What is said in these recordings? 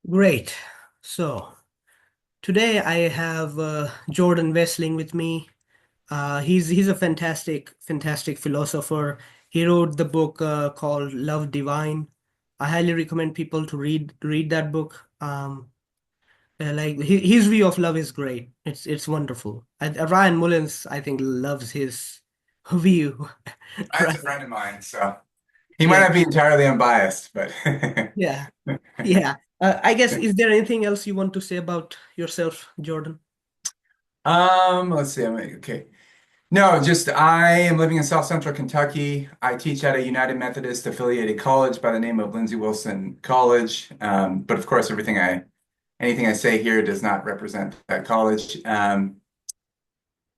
Great. So today I have Jordan Wessling with me. He's a fantastic philosopher. He wrote the book called Love Divine. I highly recommend people to read that book. His view of love is great. It's wonderful. Ryan Mullins, I think, loves his view. That's a Right? friend of mine, so he might Yeah, not be entirely unbiased, but yeah, yeah. I guess, is there anything else you want to say about yourself, Jordan? let's see. Okay. No, just I am living in South Central Kentucky. I teach at a United Methodist affiliated college by the name of Lindsey Wilson College. But of course, anything I say here does not represent that college.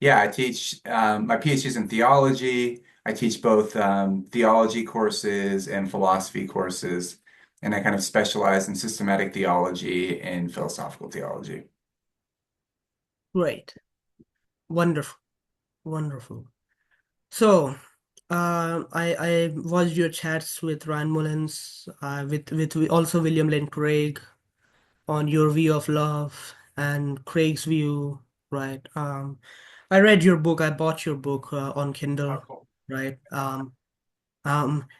Yeah, I teach my PhD is in theology. I teach both theology courses and philosophy courses, and I kind of specialize in systematic theology and philosophical theology. Great. Wonderful. Wonderful. So, I watched your chats with Ryan Mullins, with also William Lane Craig on your view of love and Craig's view, right? I read your book. I bought your book on Oh, Kindle, cool. right?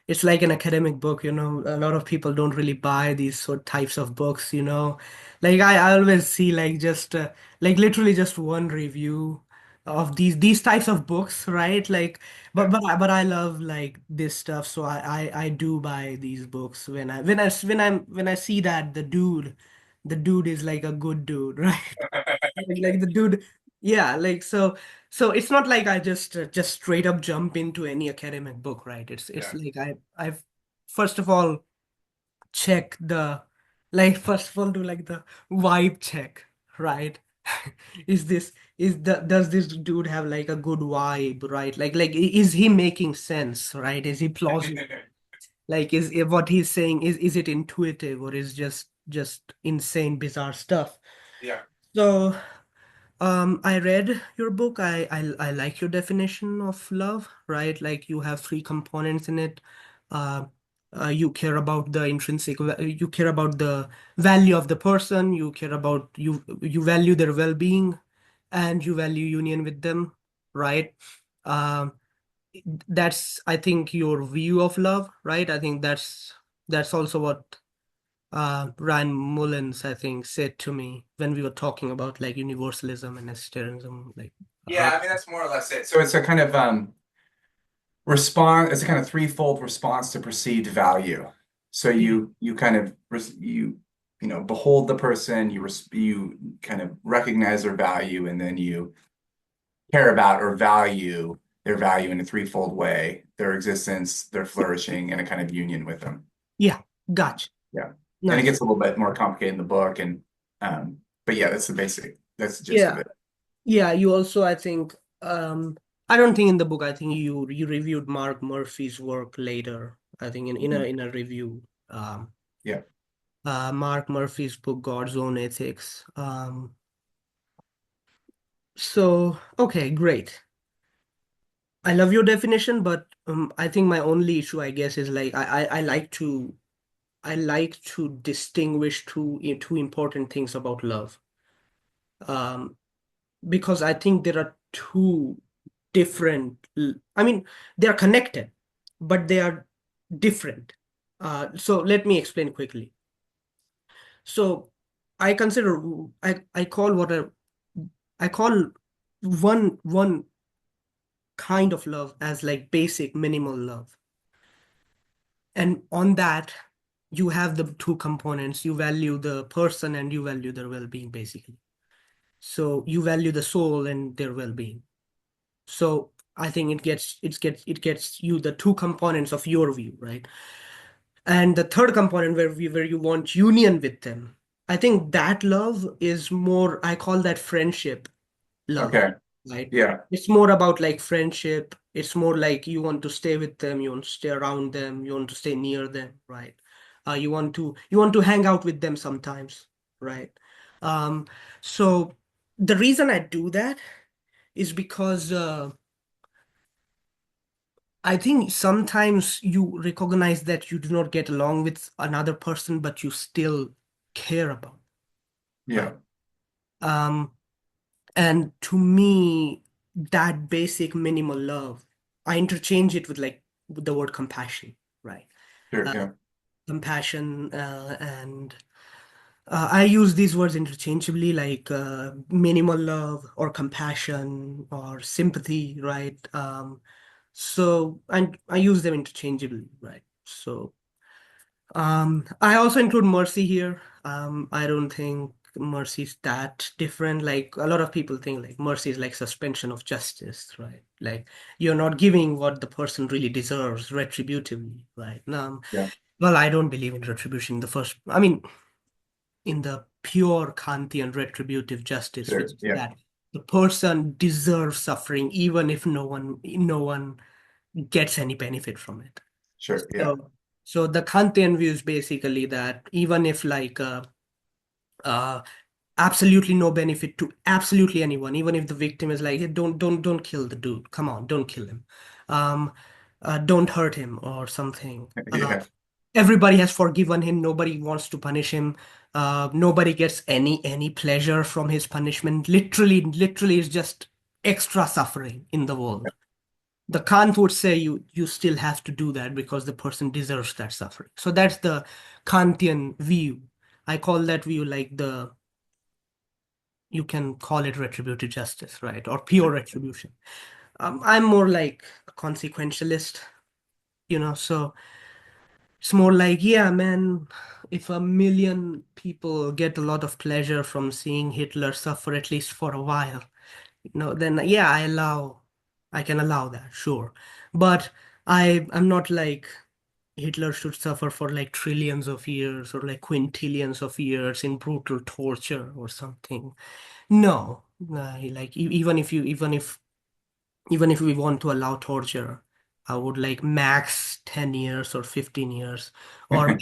It's like an academic book, a lot of people don't really buy these sort types of books, Like I always see like just like literally just one review of these types of books, right? Like, but Yeah. I love like this stuff, so I do buy these books when I see that the dude is like a good dude, right? Like the dude, yeah, like so it's not like I just straight up jump into any academic book, right? It's Yeah. like I've first of all check the like first of all do like the vibe check, right? Is this is the does this dude have like a good vibe, right? Is he making sense, right? Is he plausible? Like is what he's saying is it intuitive or is just insane bizarre stuff? Yeah. So I read your book. I like your definition of love, right? Like you have three components in it. Uh, you care about the you care about the value of the person. You value their well-being, and you value union with them, right? Um, that's I think your view of love, right? I think that's also what Ryan Mullins, I think, said to me when we were talking about like universalism and Nestorianism, like Yeah, I mean that's more or less it. So it's a kind of response, it's a kind of threefold response to perceived value. So yeah, you kind of behold the person, you kind of recognize their value, and then you care about or value their value in a threefold way, their existence, their flourishing, and a kind of union with them. yeah, Yeah. gotcha, Yeah. And it nice, gets a little bit more complicated in the book. Um, but yeah, that's the gist of yeah, it. yeah. You also, I think, I don't think in the book, I think you reviewed Mark Murphy's work later. I think in a review, Yeah. Mark Murphy's book, God's Own Ethics. So okay, great. I love your definition, but I think my only issue, I guess, is like I like to distinguish two important things about love. Um, because I think there are two different, I mean, they are connected, but they are different. So let me explain quickly. So I consider I call I call one kind of love as like basic minimal love. And on that, you have the two components. You value the person and you value their well-being, basically. So you value the soul and their well-being. So I think it gets you the two components of your view, right? And the third component where you want union with them. I think that love is more, I call that friendship love, Okay. right? Yeah. It's more about like friendship. It's more like you want to stay with them, you want to stay around them, you want to stay near them, right? You want to hang out with them sometimes, right? Um, so the reason I do that is because I think sometimes you recognize that you do not get along with another person, but you still care about, right? Yeah. Um, and to me, that basic minimal love, I interchange it with like with the word compassion, right? Sure. Uh, Yeah. compassion and I use these words interchangeably, like minimal love or compassion or sympathy, right? So and I use them interchangeably, right? So I also include mercy here. I don't think mercy is that different. Like a lot of people think like mercy is like suspension of justice, right? Like you're not giving what the person really deserves retributively, right? Yeah. Well, I don't believe in retribution in the first. I mean, in the pure Kantian retributive justice, which Sure. is Yeah. that the person deserves suffering even if no one gets any benefit from it. Sure. Yeah. So so the Kantian view is basically that even if like uh absolutely no benefit to absolutely anyone, even if the victim is like, "Hey, don't kill the dude. Come on, don't kill him. Um don't hurt him or something. Yeah. Everybody has forgiven him, nobody wants to punish him, nobody gets any pleasure from his punishment. Literally is just extra suffering in the world. The Kant would say you still have to do that because the person deserves that suffering. So that's the Kantian view. I call that view like the you can call it retributive justice, right? Or pure Sure. retribution. I'm more like a consequentialist, so it's more like, yeah, man, if a million people get a lot of pleasure from seeing Hitler suffer at least for a while, then yeah, I can allow that, sure. But I'm not like Hitler should suffer for like trillions of years or like quintillions of years in brutal torture or something. No, like even if we want to allow torture, I would like max 10 years or 15 years or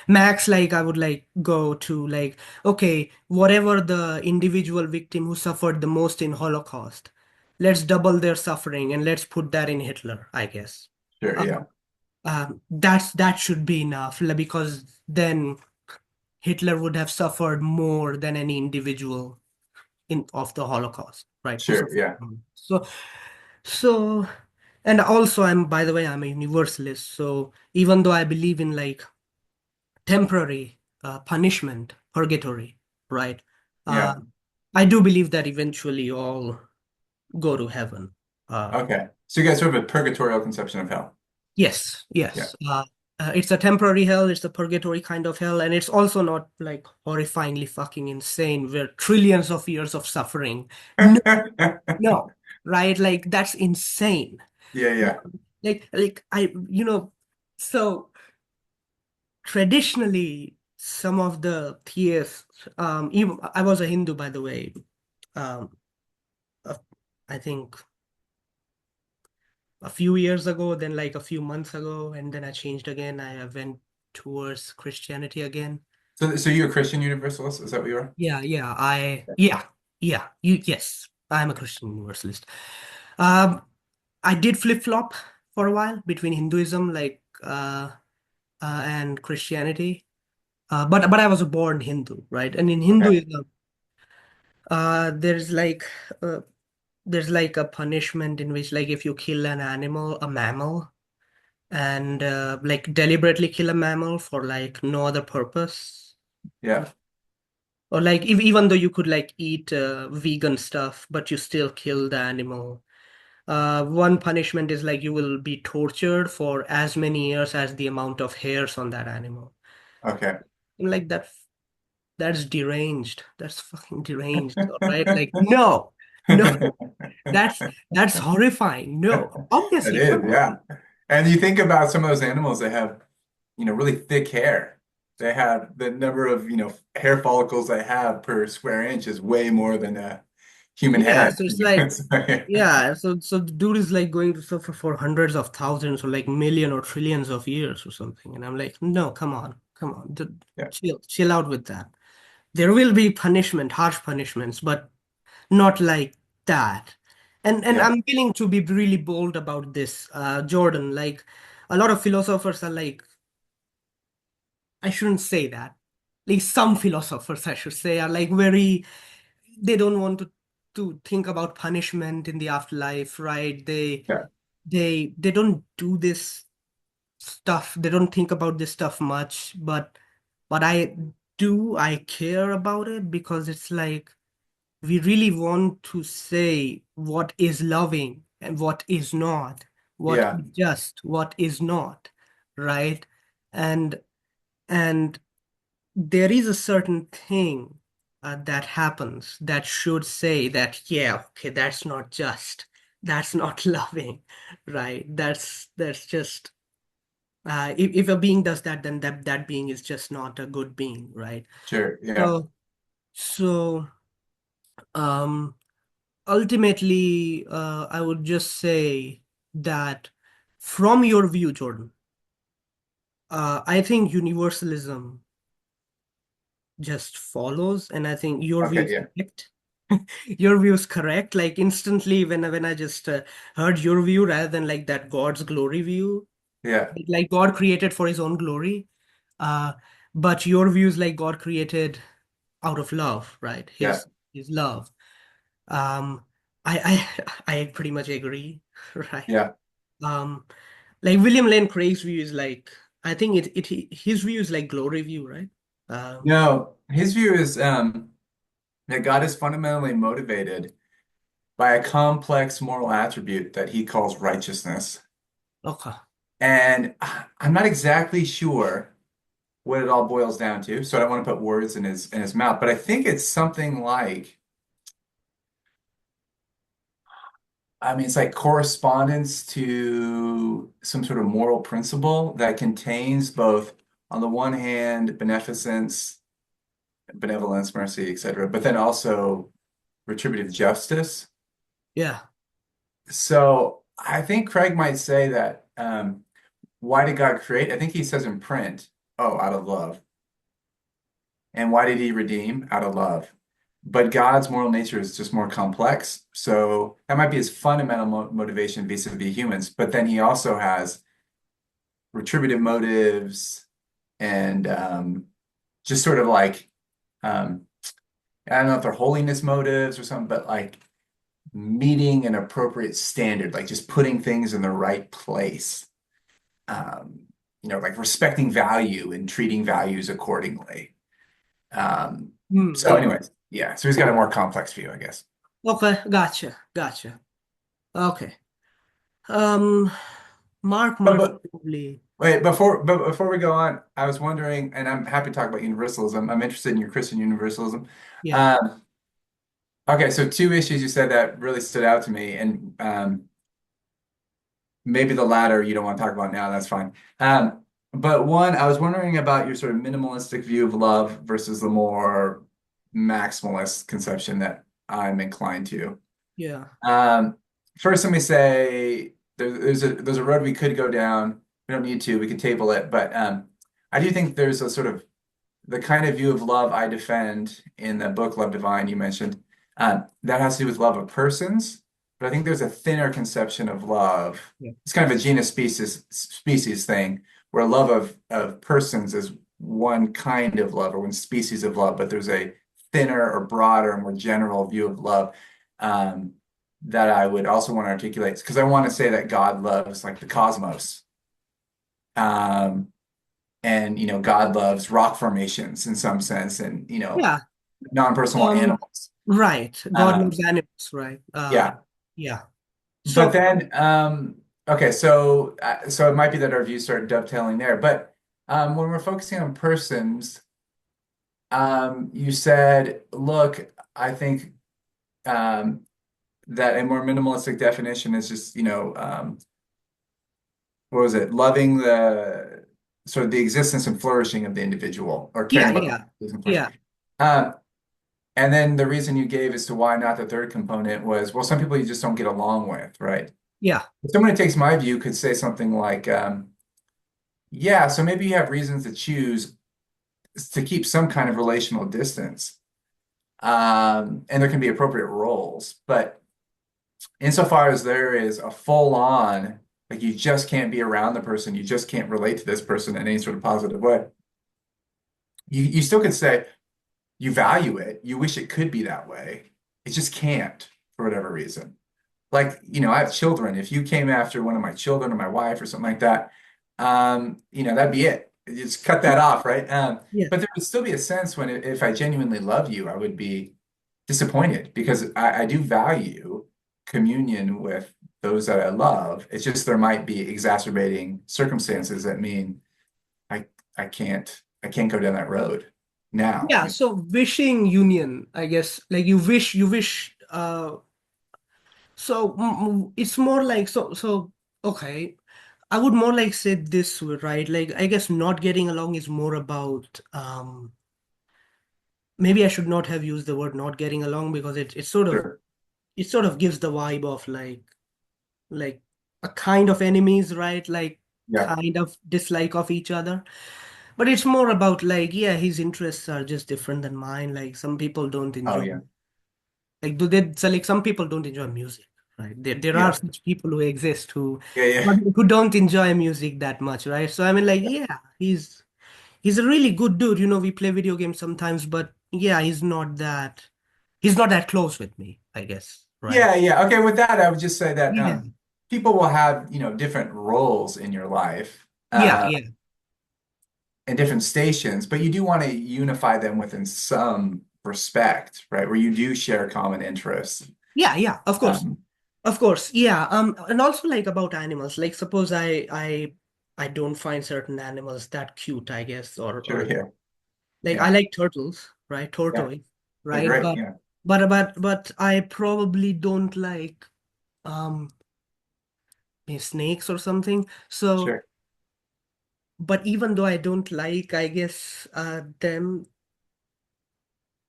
max like I would like go to like, okay, whatever the individual victim who suffered the most in Holocaust, let's double their suffering and let's put that in Hitler, I guess. Sure. Uh, Yeah. that should be enough because then Hitler would have suffered more than any individual in of the Holocaust, right? Who Sure. suffered. Yeah. So, and also by the way, I'm a universalist. So even though I believe in like temporary punishment, purgatory, right? Uh, Yeah. I do believe that eventually all go to heaven. Uh, Okay. So you got sort of a purgatorial conception of hell. yes, Yeah. yes. It's a temporary hell. It's a purgatory kind of hell, and it's also not like horrifyingly fucking insane, where trillions of years of suffering. No, no, right? Like that's insane. Yeah. No, Yeah. like so traditionally, some of the theists, even I was a Hindu, by the way. Um, uh, I think a few years ago, then like a few months ago, and then I changed again. I went towards Christianity again. So you're a Christian universalist? Is that what you are? Yes, I'm a Christian universalist. Um, I did flip-flop for a while between Hinduism, and Christianity. But I was a born Hindu, right? And in Okay. Hinduism, uh, there's like uh, there's like a punishment in which like if you kill an animal, a mammal, and like deliberately kill a mammal for like no other purpose, Yeah. or like if, even though you could like eat vegan stuff, but you still kill the animal. One punishment is like you will be tortured for as many years as the amount of hairs on that animal. Okay. I'm like that's deranged. That's fucking deranged, all right? Like, no, no, that's that's horrifying. No, It obviously, is, come yeah. on. And you think about some of those animals that have, really thick hair. They have the number of, hair follicles they have per square inch is way more than a human Yeah, head. so it's like, So, yeah. yeah, so the dude is like going to suffer for hundreds of thousands or like million or trillions of years or something. And I'm like, no, come on, Yeah. chill out with that. There will be punishment, harsh punishments, but not like that. And Yeah. I'm willing to be really bold about this, Jordan. Like a lot of philosophers are like, I shouldn't say that. like some philosophers, I should say, are like very, they don't want to think about punishment in the afterlife, right? Yeah, They don't do this stuff. They don't think about this stuff much, but I care about it because it's like we really want to say what is loving and what is not, what yeah, is just, what is not, right? And and there is a certain thing that happens that should say that, yeah, okay, that's not just, that's not loving, right? That's just if a being does that, then that being is just not a good being, right? sure, yeah. So so um ultimately, I would just say that from your view, Jordan, I think universalism just follows, and I think your view Okay, is yeah, correct. Your view is correct. Like instantly, when I just heard your view rather than like that God's glory view, yeah, like God created for His own glory, uh, but your view is like God created out of love, right? yeah, His love. Um, I pretty much agree, right? yeah. Um, like William Lane Craig's view is like, I think his view is like glory view, right? No, his view is that God is fundamentally motivated by a complex moral attribute that he calls righteousness. Okay. And I'm not exactly sure what it all boils down to, so I don't want to put words in his mouth, but I think it's something like, I mean, it's like correspondence to some sort of moral principle that contains both, on the one hand, benevolence, mercy, etc., but then also retributive justice. Yeah. So I think Craig might say that why did God create? I think he says in print, oh, out of love. And why did he redeem? Out of love. But God's moral nature is just more complex. So that might be his fundamental motivation vis-a-vis humans. But then he also has retributive motives and just sort of like, um, I don't know if they're holiness motives or something, but like meeting an appropriate standard, like just putting things in the right place. Um, like respecting value and treating values accordingly. So Yeah. anyways, yeah, so he's got a more complex view, I guess. Okay. Gotcha. Gotcha. Okay. Um, Mark Murphy But probably. before we go on, I was wondering, and I'm happy to talk about universalism. I'm interested in your Christian universalism. Yeah. Um, okay, so two issues you said that really stood out to me, and maybe the latter you don't want to talk about now, that's fine. But one, I was wondering about your sort of minimalistic view of love versus the more maximalist conception that I'm inclined to. Yeah. Um, First, let me say there's a road we could go down. We don't need to. We could table it, but I do think there's a sort of the kind of view of love I defend in the book Love Divine you mentioned. That has to do with love of persons, but I think there's a thinner conception of love. Yeah. It's kind of a genus species thing, where love of persons is one kind of love or one species of love, but there's a thinner or broader, more general view of love. Um, that I would also want to articulate because I want to say that God loves like the cosmos. Um, and God loves rock formations in some sense and Yeah. non-personal Um, animals. right. God Um, loves animals, right? yeah. Yeah. But So, then okay, so it might be that our views start dovetailing there. But when we're focusing on persons, you said, look, I think um, that a more minimalistic definition is just, what was it? Loving the sort of the existence and flourishing of the individual or yeah, caring about the yeah, existence and flourishing. yeah, Um, and then the reason you gave as to why not the third component was, well, some people you just don't get along with, right? yeah, Someone who takes my view could say something like, yeah, so maybe you have reasons to choose to keep some kind of relational distance. And there can be appropriate roles. But insofar as there is a full on, like you just can't be around the person, you just can't relate to this person in any sort of positive way. you still could say you value it, you wish it could be that way. It just can't for whatever reason. Like, I have children. If you came after one of my children or my wife or something like that, that'd be it. Just cut that off, right? Yeah. But there would still be a sense when if I genuinely love you, I would be disappointed because I do value communion with those that I love. It's just there might be exacerbating circumstances that mean I I can't go down that road now. Yeah, so wishing union, I guess, like you wish, so it's more like, okay, I would more like say this way, right? Like, I guess not getting along is more about, maybe I should not have used the word not getting along because Sure. it sort of gives the vibe of like a kind of enemies, right? Like Yeah. kind of dislike of each other. But it's more about like, yeah, his interests are just different than mine. Like some people don't Oh enjoy, yeah. like do they, so like some people don't enjoy music, right? There are Yeah. such people who exist Yeah. Yeah. who don't enjoy music that much, right? So I mean, like, yeah, he's a really good dude. We play video games sometimes, but yeah, he's not that close with me, I guess, right? Yeah, yeah. Okay, with that, I would just say that Yeah, people will have, different roles in your life, yeah, yeah, and different stations, but you do want to unify them within some respect, right? Where you do share common interests. yeah, yeah. Of course. Um, Of course, yeah. And also like about animals. Like suppose I don't find certain animals that cute, I guess, sure, or yeah, like I yeah, like turtles, right? yeah. Tortoise, They're right? great, But yeah, I probably don't like um snakes or something. So, sure. but even though I don't like, I guess, them,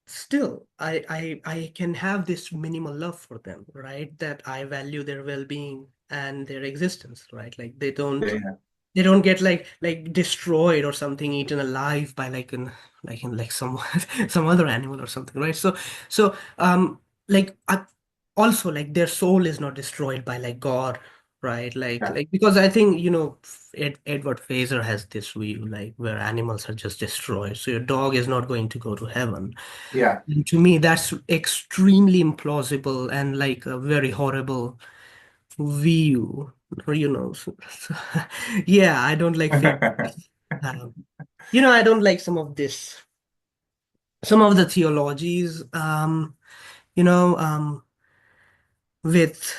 still I can have this minimal love for them, right? That I value their well-being and their existence, right? Like Yeah, yeah. they don't get like destroyed or something, eaten alive by like some some other animal or something, right? So like also like their soul is not destroyed by like God, right? Yeah. Like because I think Edward Fraser has this view like where animals are just destroyed, so your dog is not going to go to heaven. Yeah. And to me, that's extremely implausible and like a very horrible view, yeah, I don't like things. Um, I don't like some of the theologies. You know, with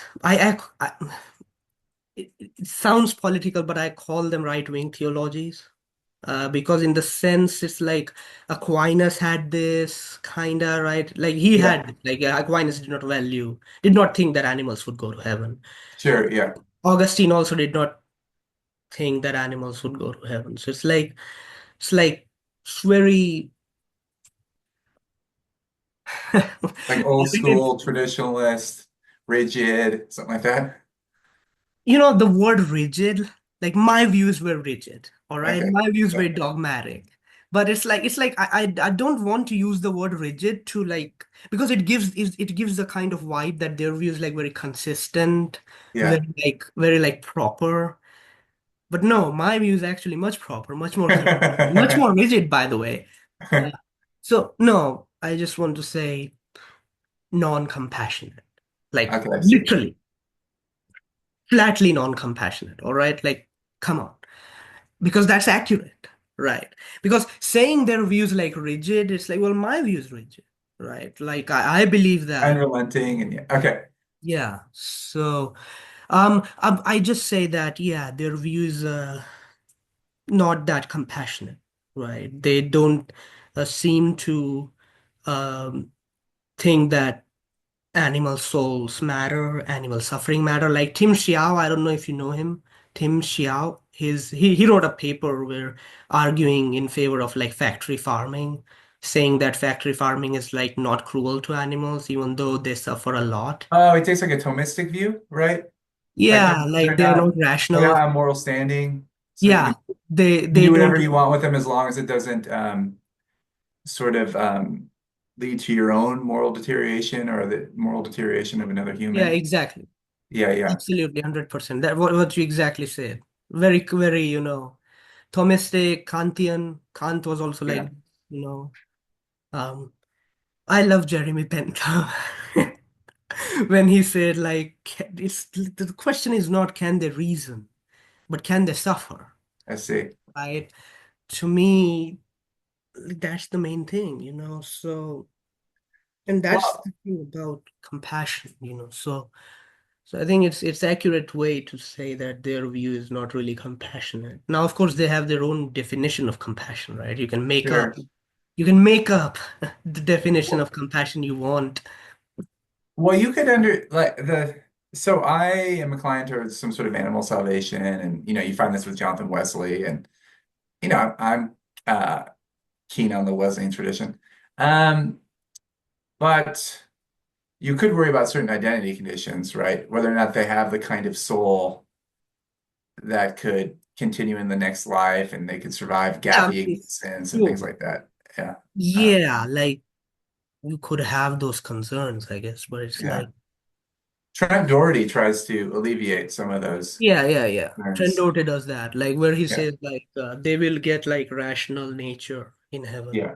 it sounds political, but I call them right-wing theologies. Because in the sense, it's like Aquinas had this kinda right, like he Yeah. had like Aquinas did not think that animals would go to heaven. Sure, yeah. Augustine also did not think that animals would go to heaven. So it's like it's very Like old it's, school, traditionalist, rigid, something like that. the word rigid, like my views were rigid, all right? Okay. My views Yeah. were dogmatic. But it's like I don't want to use the word rigid to like because it gives the kind of vibe that their view is like very consistent, Yeah. very like proper. But no, my view is actually much proper, much more rigid, by the way. Uh, so no, I just want to say non-compassionate, like Okay, I see. literally, flatly non-compassionate. All right, like come on, because that's accurate, right? Because saying their views like rigid, it's like, well, my view is rigid, right? Like I believe that, Unrelenting and yeah. Okay. yeah. So I just say that, yeah, their views not that compassionate, right? They don't seem to um, think that animal souls matter, animal suffering matter. Like Tim Xiao, I don't know if you know him. Tim Xiao, he wrote a paper where arguing in favor of like factory farming, saying that factory farming is like not cruel to animals, even though they suffer a lot. Oh, it takes like a Thomistic view, right? Like Yeah, like they're they're not not they don't rational. have moral standing, so Yeah, you can they do don't. whatever you want with them as long as it doesn't sort of lead to your own moral deterioration or the moral deterioration of another Yeah, human. exactly. Yeah, yeah, Absolutely, 100%. That what you exactly said. Very, very, Thomistic, Kantian. Kant was also like, yeah. you know. Um, I love Jeremy Bentham when he said like it's the question is not can they reason, but can they suffer, I see. right? To me, that's the main thing, So, and that's Well, the thing about compassion, So I think it's accurate way to say that their view is not really compassionate. Now, of course, they have their own definition of compassion, right? sure. You can make up the definition of compassion you want. Well, you could under like the so I am inclined towards some sort of animal salvation, and you find this with Jonathan Wesley, and I'm keen on the Wesleyan tradition. Um, but you could worry about certain identity conditions, right? Whether or not they have the kind of soul that could continue in the next life, and they could survive Yeah, gapping it's existence and things true. like that. Yeah, Yeah, like you could have those concerns, I guess, but it's yeah. like, Trent Doherty tries to alleviate some of those yeah. Trent concerns. Doherty does that, like where he Yeah, says like they will get like rational nature in heaven. yeah.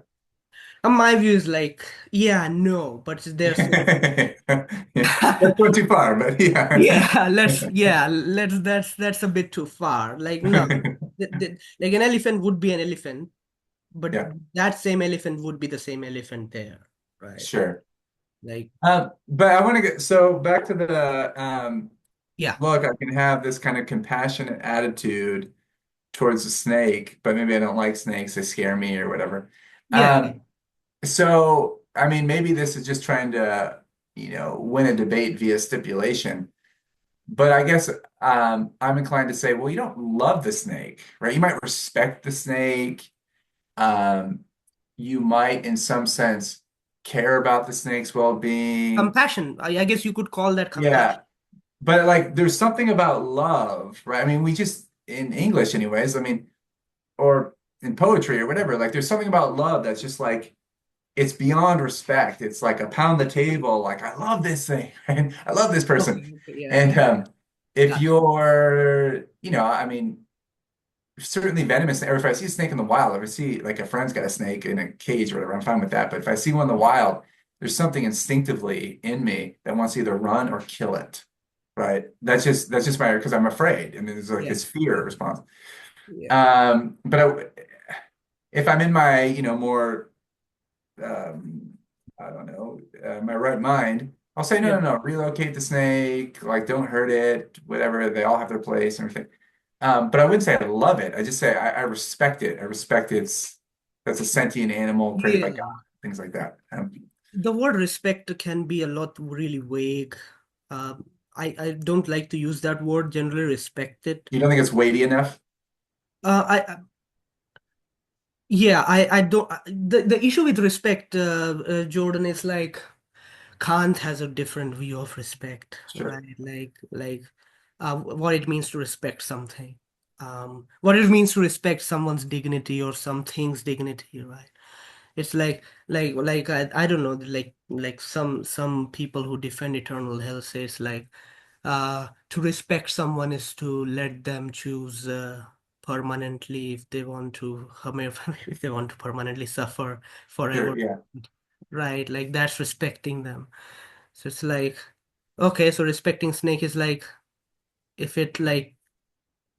And my view is like, yeah, no, but there's Yeah. That's going too far, but yeah. let's that's a bit too far. Like no, like an elephant would be an elephant, but Yeah, that same elephant would be the same elephant there, right? sure. Like But I want to get so back to the yeah, look, I can have this kind of compassionate attitude towards a snake, but maybe I don't like snakes, they scare me or whatever. yeah. So I mean, maybe this is just trying to, win a debate via stipulation. But I guess I'm inclined to say, well, you don't love the snake, right? You might respect the snake. Um, you might, in some sense, care about the snake's well-being. Compassion. I guess you could call that compassion. Yeah. But like, there's something about love, right? I mean, we just, in English, anyways, I mean, or in poetry or whatever, like, there's something about love that's just like, it's beyond respect. It's like a pound the table, like, I love this thing, right? I love this person. Okay, yeah, And if got you're, I mean, certainly venomous, or if I see a snake in the wild, if I see like a friend's got a snake in a cage or whatever, I'm fine with that. But if I see one in the wild, there's something instinctively in me that wants to either run or kill it, right? That's just my because I'm afraid, and there's like yeah, this fear response. yeah, But if I'm in my, more, um, I don't know, my right mind, I'll say, no, yeah. no, no, relocate the snake, like don't hurt it, whatever. They all have their place and everything. But I wouldn't say I love it. I just say I respect it. I respect that's a sentient animal created by God, Yeah. things like that. The word respect can be a lot really vague. I don't like to use that word generally, respected. You don't think it's weighty enough? Yeah, I don't. The issue with respect, Jordan, is like Kant has a different view of respect, Sure. right? What it means to respect something, what it means to respect someone's dignity or something's dignity, right? It's like I don't know, like some people who defend eternal hell say it's like to respect someone is to let them choose permanently if they want to, if they want to permanently suffer Sure. forever, Yeah. right? Like that's respecting them. So it's like, okay, so respecting snake is like if it like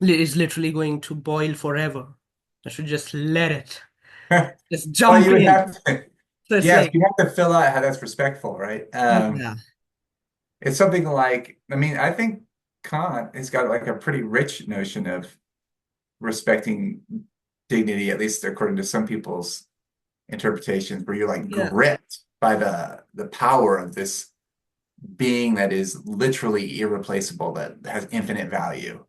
is literally going to boil forever, I should just let it, just Well, jump you would in. have to, So it's yes, like, you have to fill out how that's respectful, right? yeah, It's something like, I mean, I think Kant has got like a pretty rich notion of respecting dignity, at least according to some people's interpretations, where you're like yeah, gripped by the power of this being that is literally irreplaceable, that has infinite value.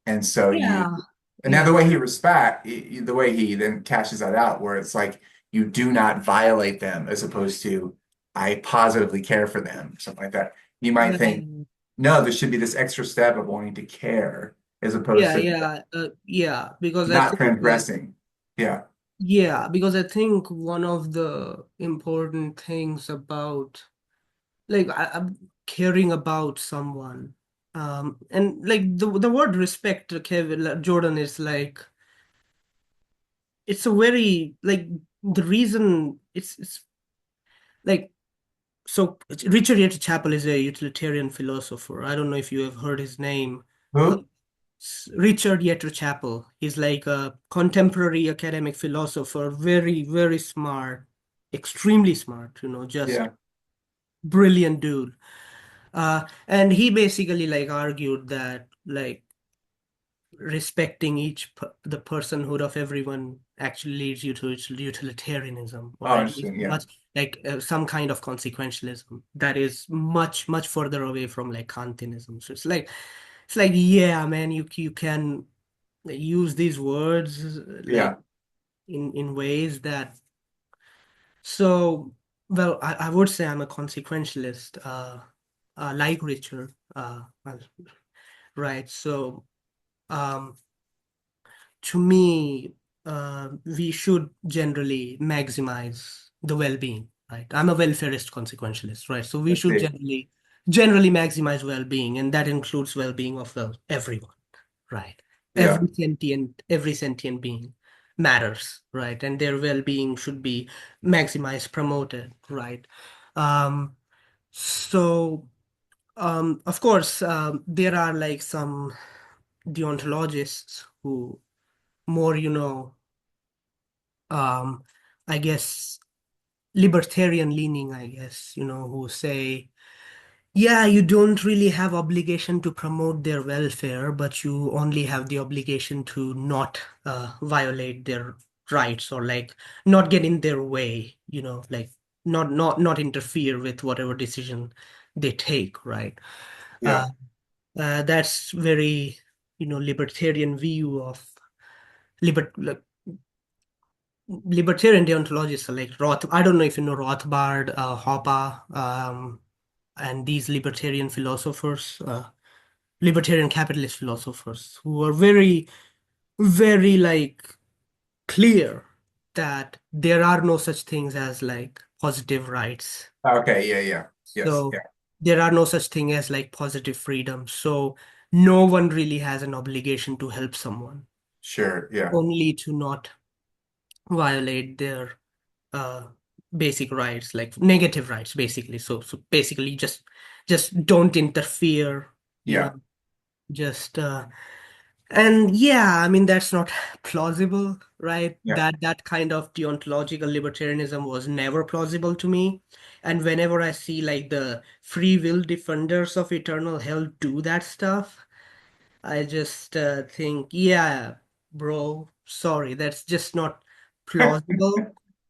And so yeah, and now yeah, the way he then cashes that out, where it's like you do not violate them, as opposed to I positively care for them, something like that. You might think, right. no, there should be this extra step of wanting to care, as opposed Yeah, to yeah, because I not think like, transgressing. Yeah, yeah, because I think one of the important things about like I'm caring about someone, and like the word respect, Kevin, Jordan, is like it's a very like the reason it's like so Richard Yates Chapel is a utilitarian philosopher. I don't know if you have heard his name. Uh, Who? Richard Yetter Chapel. He's like a contemporary academic philosopher, very, very smart, extremely smart, just Yeah. brilliant dude. And he basically like argued that like respecting the personhood of everyone actually leads you to utilitarianism, or Oh, at least interesting. Yeah. much like some kind of consequentialism that is much much further away from like Kantianism. So it's like yeah, man, you can use these words like Yeah. in ways that so well I would say I'm a consequentialist like Richard right so um to me, we should generally maximize the well-being, right? I'm a welfarist consequentialist, right? So we I should see. generally maximize well-being, and that includes well-being of everyone, right? Yeah. Every sentient being matters, right? And their well-being should be maximized, promoted, right? Um, so of course, there are like some deontologists who more, um, I guess, libertarian leaning, I guess, who say, yeah, you don't really have obligation to promote their welfare, but you only have the obligation to not violate their rights or like not get in their way, like not interfere with whatever decision they take, right? Yeah. Uh, that's very, libertarian view of like, libertarian deontologists are like Roth. I don't know if you know Rothbard, Hoppe, and these libertarian philosophers, libertarian capitalist philosophers, who are very, very like clear that there are no such things as like positive rights. Okay. Yeah. Yeah. Yes. So Yeah. there are no such thing as like positive freedom. So no one really has an obligation to help someone, Sure. Yeah. only to not violate their uh basic rights, like negative rights basically. So basically just don't interfere, you know Yeah. just and yeah, I mean that's not plausible, right? Yeah. That kind of deontological libertarianism was never plausible to me. And whenever I see like the free will defenders of eternal hell do that stuff, I just think, yeah, bro, sorry, that's just not plausible.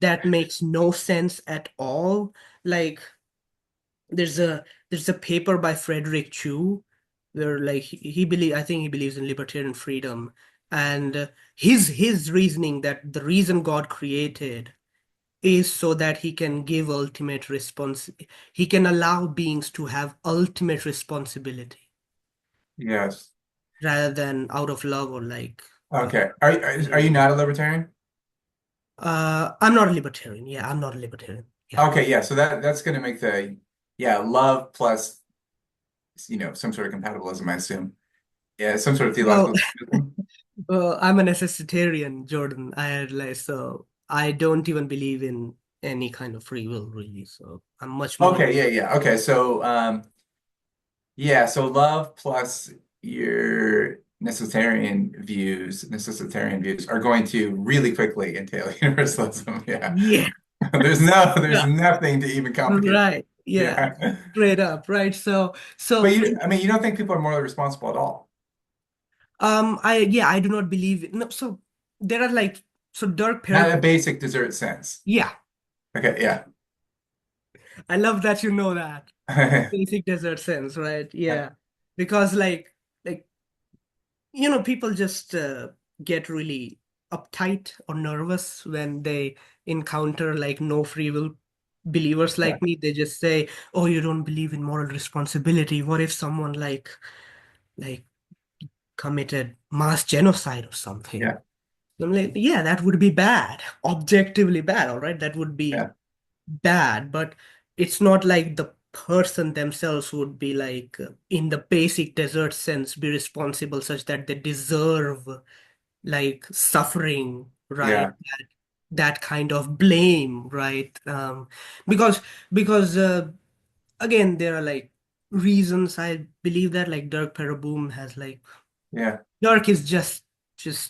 That makes no sense at all. Like, there's a there's a paper by Frederick Chu where like I think he believes in libertarian freedom, and his reasoning that the reason God created is so that he can give ultimate response. He can allow beings to have ultimate responsibility Yes. rather than out of love or like Okay. Are you not a libertarian? I'm not a libertarian. Yeah, I'm not a libertarian. Yeah. Okay. Yeah. So that's going to make the yeah love plus some sort of compatibilism, I assume. Yeah. Some sort of Well, theological system. I'm a necessitarian, Jordan. I like so I don't even believe in any kind of free will, really. So I'm much more. Okay. Yeah. Yeah. Okay. So yeah. So love plus your necessitarian views are going to really quickly entail universalism. Yeah. Yeah, There's yeah, nothing to even complicate. right. Yeah, Yeah. straight up, right? So, But so I mean, you don't think people are morally responsible at all? I do not believe no. So there are like so Dirk Not in a Perkins. basic dessert sense. Yeah, Okay, yeah. I love that you know that basic desert sense, right? Yeah, Yeah, because like people just get really uptight or nervous when they encounter like no free will believers yeah, like me. They just say, "Oh, you don't believe in moral responsibility. What if someone like committed mass genocide or something?" yeah, I'm like, "Yeah, that would be bad, objectively bad. All right, that would be yeah, bad, but it's not like the person themselves would be like in the basic desert sense be responsible such that they deserve like suffering, right? yeah. that kind of blame, right? Because because again, there are like reasons I believe that, like Dirk Pereboom has like Yeah. Dirk is just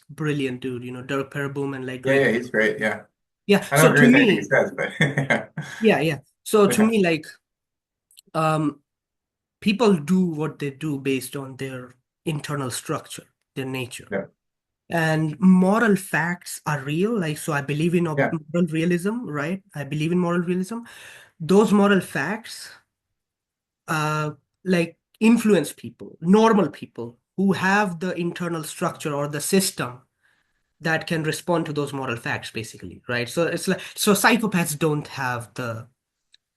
brilliant, dude. You know, Dirk Pereboom and like Yeah, great. yeah, he's great. Yeah. Yeah. I don't So agree to with anything he me, says, but yeah. yeah, yeah. So to Yeah. me, like um, people do what they do based on their internal structure, their nature. Yeah. And moral facts are real. Like, so I believe in Yeah. moral realism, right? I believe in moral realism. Those moral facts, uh, like influence people, normal people who have the internal structure or the system that can respond to those moral facts, basically, right? So it's like, so psychopaths don't have the,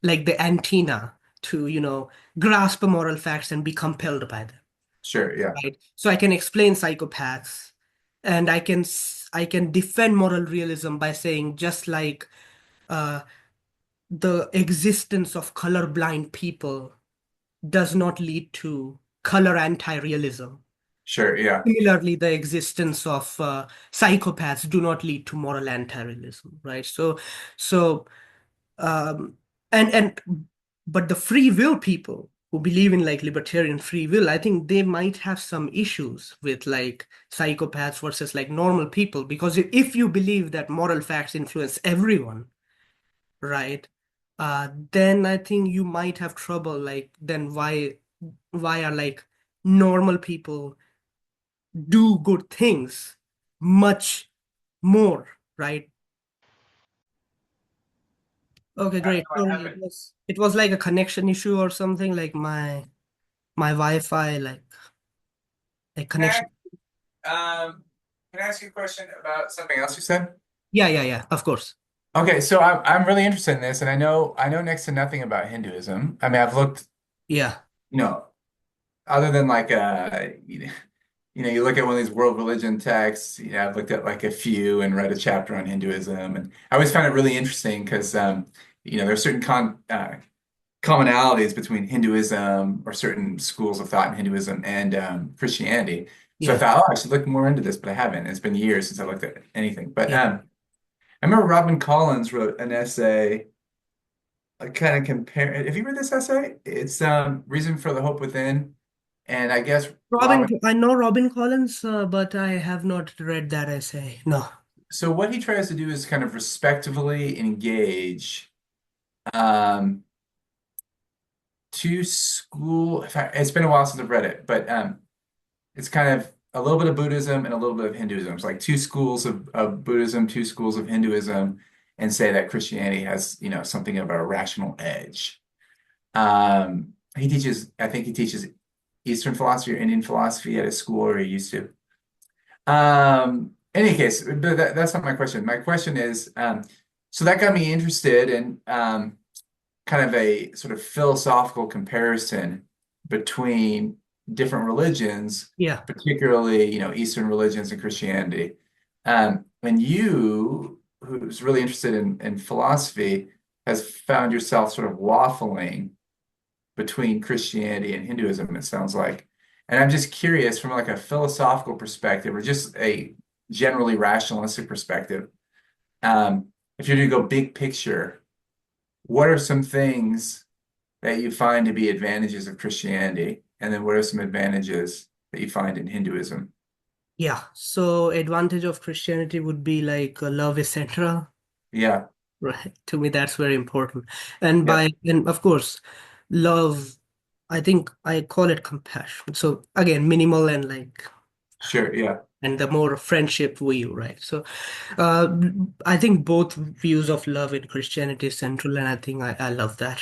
like the antenna to, grasp the moral facts and be compelled by them, Sure. Yeah. right? So I can explain psychopaths, and I can defend moral realism by saying, just like uh, the existence of colorblind people does not lead to color anti-realism. Sure. Yeah. Similarly, the existence of psychopaths do not lead to moral anti-realism, right? So um, and but the free will people who believe in like libertarian free will, I think they might have some issues with like psychopaths versus like normal people, because if you believe that moral facts influence everyone, right? Then I think you might have trouble. Like, then why are like normal people do good things much more, right? Okay, I don't great. know what Sorry, happened. it was like a connection issue or something, like my Wi-Fi, like Can connection. can I ask you a question about something else you said? Yeah, yeah, yeah, of course. Okay, so I'm really interested in this, and I know next to nothing about Hinduism. I mean, I've looked, Yeah, you know, other than like you look at one of these world religion texts. I've looked at like a few and read a chapter on Hinduism, and I always found it really interesting because there are certain commonalities between Hinduism or certain schools of thought in Hinduism and Christianity. So I yeah. thought, oh, I should look more into this, but I haven't. It's been years since I looked at anything. But Yeah. I remember Robin Collins wrote an essay, kind of compare. Have you read this essay? It's Reason for the Hope Within, and I guess Robin, Robin. I know Robin Collins, but I have not read that essay. No. So what he tries to do is kind of respectively engage um, two school. It's been a while since I've read it, but it's kind of a little bit of Buddhism and a little bit of Hinduism. It's like two schools of Buddhism, two schools of Hinduism, and say that Christianity has, something of a rational edge. I think he teaches Eastern philosophy or Indian philosophy at his school, or he used to. Any case, but that's not my question. My question is, so that got me interested in kind of a sort of philosophical comparison between different religions, Yeah. particularly, Eastern religions and Christianity. And you, who's really interested in philosophy, has found yourself sort of waffling between Christianity and Hinduism, it sounds like. And I'm just curious from like a philosophical perspective or just a generally rationalistic perspective, if you're to go big picture, what are some things that you find to be advantages of Christianity? And then what are some advantages that you find in Hinduism? Yeah. So advantage of Christianity would be like love is central, Yeah, right? To me, that's very important. And yeah, and of course, love, I think I call it compassion. So again, minimal and like, sure, yeah, and the more friendship view, right? So uh, I think both views of love in Christianity is central, and I think I love that.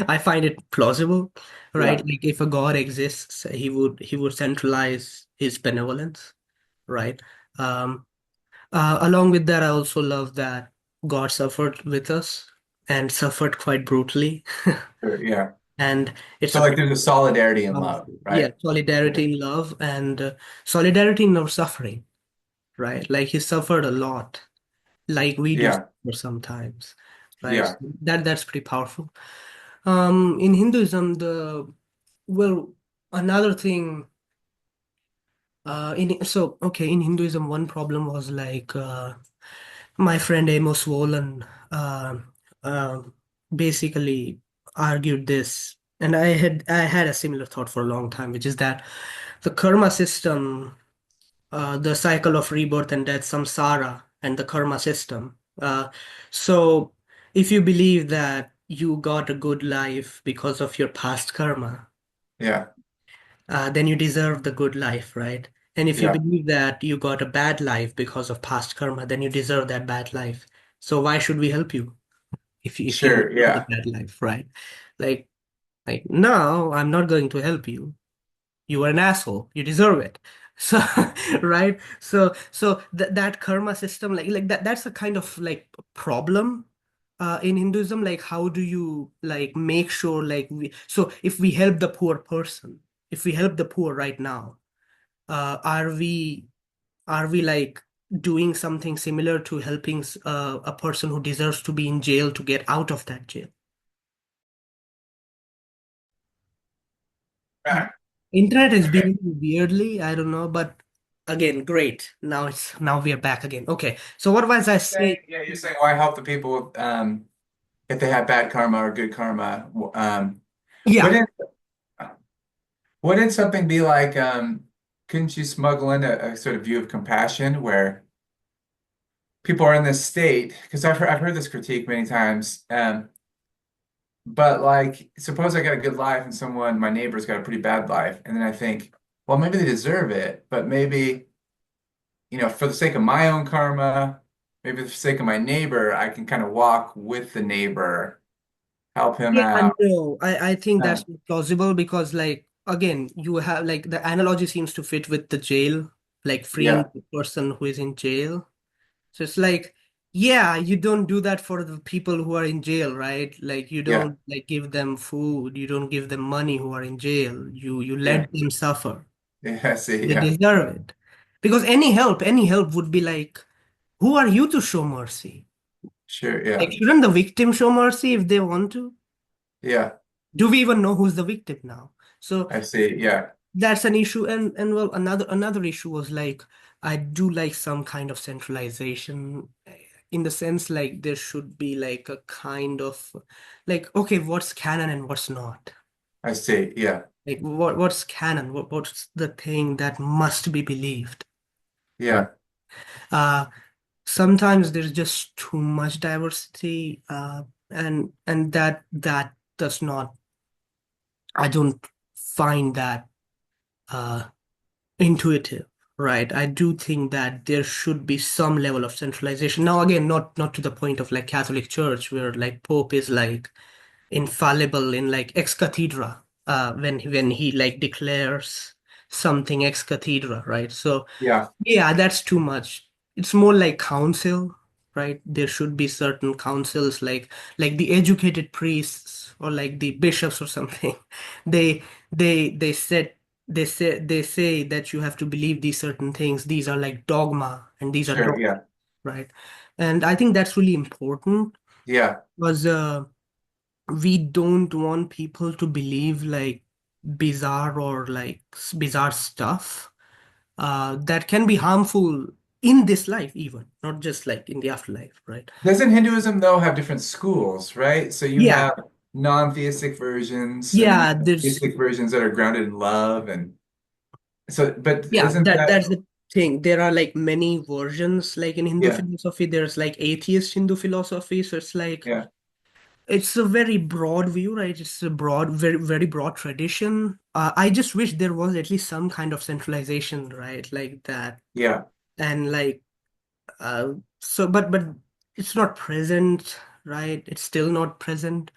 I find it plausible, right? yeah, Like if a God exists, he would centralize his benevolence, right? Um, Along with that, I also love that God suffered with us and suffered quite brutally, sure, yeah. and it's So a like there's a solidarity in love, powerful, yeah, right? Yeah, solidarity in love and solidarity in our suffering, right? Like he suffered a lot, like we do yeah, suffer sometimes, right? yeah, So that's pretty powerful. In Hinduism, well, another thing, in Hinduism, one problem was like My friend Amos Wolin uh, uh, basically argued this, and I had a similar thought for a long time, which is that the karma system, the cycle of rebirth and death, samsara, and the karma system. So, if you believe that you got a good life because of your past karma, Yeah, then you deserve the good life, right? And if you yeah, believe that you got a bad life because of past karma, then you deserve that bad life. So why should we help you if you sure, deserve the yeah. bad life, right? Like no, I'm not going to help you. You are an asshole. You deserve it. So right? So that karma system, like that's a kind of like problem in Hinduism. Like how do you like make sure like so if we help the poor person, if we help the poor right now, are we like doing something similar to helping a person who deserves to be in jail to get out of that jail? Right. Internet is Okay. behaving weirdly, I don't know, but again, great. Now we are back again. Okay, so what was I saying? Yeah, you're saying why help the people if they have bad karma or good karma? Yeah, Wouldn't wouldn't something be like couldn't you smuggle in a sort of view of compassion where people are in this state? Because I've heard this critique many times. But like, suppose I got a good life and my neighbor's got a pretty bad life, and then I think, well, maybe they deserve it, but maybe, for the sake of my own karma, maybe for the sake of my neighbor, I can kind of walk with the neighbor, help him yeah, out. no, I think that's Um, plausible because like again, you have like the analogy seems to fit with the jail, like freeing yeah, the person who is in jail. So it's like, yeah, you don't do that for the people who are in jail, right? Like you yeah, don't like give them food, you don't give them money who are in jail. You yeah, let them suffer. yeah. I see. They Yeah, deserve it. Because any help would be like, who are you to show mercy? sure. Like, Yeah, shouldn't the victim show mercy if they want to? yeah. Do we even know who's the victim now? So I see. Yeah, that's an issue. And well, another issue was like, I do like some kind of centralization in the sense like there should be like a kind of like, okay, what's canon and what's not? I see. Yeah, Like what's canon? What's the thing that must be believed? Right. yeah. Uh, Sometimes there's just too much diversity, and that does not. I don't find that uh, intuitive, right? I do think that there should be some level of centralization. Now, again, not to the point of like Catholic Church, where like Pope is like infallible in like ex cathedra, when he like declares something ex cathedra, right? So Yeah, yeah, that's too much. It's more like council, right? There should be certain councils like the educated priests or like the bishops or something. They they said they say that you have to believe these certain things. These are like dogma and these are sure. dogma, Yeah, right? And I think that's really important yeah. because we don't want people to believe like bizarre or like bizarre stuff that can be harmful in this life, even not just like in the afterlife, right? Doesn't Hinduism though have different schools, right? So you Yeah, have non-theistic versions, and then you yeah, have there's theistic versions that are grounded in love, and so. But yeah, isn't that? that's the thing. There are like many versions, like in Hindu Yeah, philosophy, there's like atheist Hindu philosophy, so it's like yeah, it's a very broad view, right? It's a broad, very broad tradition. I just wish there was at least some kind of centralization, right? Like that. yeah. And like so but it's not present, right? It's still not present.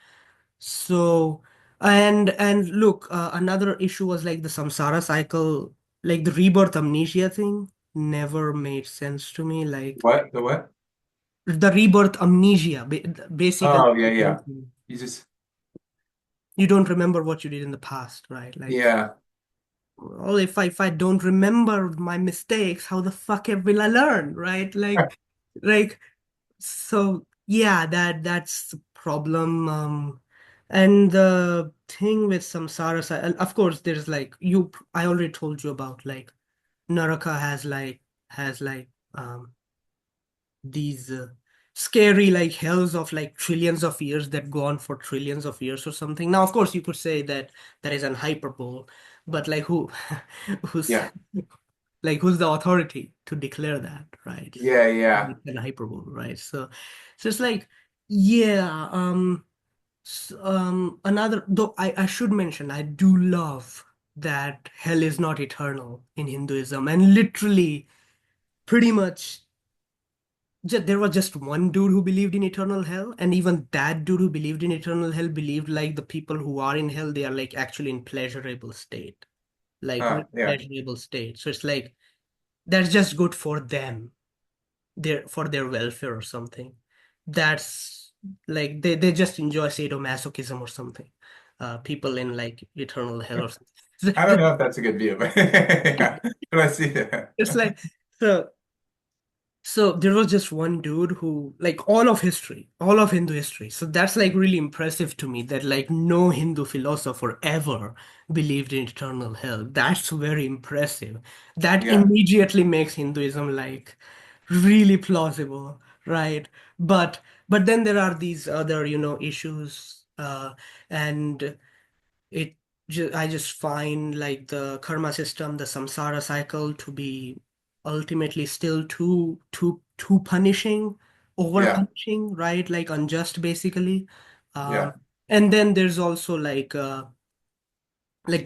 So, and look, another issue was like the samsara cycle, like the rebirth amnesia thing never made sense to me. Like What? The what? the rebirth amnesia, basically, Oh, yeah, yeah. You just, you don't remember what you did in the past, right? Like, yeah, well, if I don't remember my mistakes, how the fuck will I learn, right? Like so yeah, that's the problem. And the thing with samsara, and of course, there's like I already told you about like Naraka has like these scary like hells of like trillions of years that go on for trillions of years or something. Now, of course, you could say that that is an hyperbole, but like who, who's Yeah. like who's the authority to declare that, right? Yeah, yeah. It's an hyperbole, right? So it's like, yeah, another though I should mention I do love that hell is not eternal in Hinduism, and literally pretty much there was just one dude who believed in eternal hell, and even that dude who believed in eternal hell believed like the people who are in hell, they are like actually in pleasurable state, like Huh, really yeah. pleasurable state. So it's like that's just good for them, for their welfare or something. That's like they just enjoy sadomasochism or something. People in like eternal hell or I don't something. know if that's a good view, but yeah, but I see that. It's like so. So there was just one dude who, like all of history, all of Hindu history. So that's like really impressive to me that like no Hindu philosopher ever believed in eternal hell. That's very impressive. That Yeah, immediately makes Hinduism like really plausible, right? But but then there are these other, issues, and I just find like the karma system, the samsara cycle to be ultimately still too punishing, over yeah, punishing, right? Like unjust basically. yeah, Um, and then there's also like the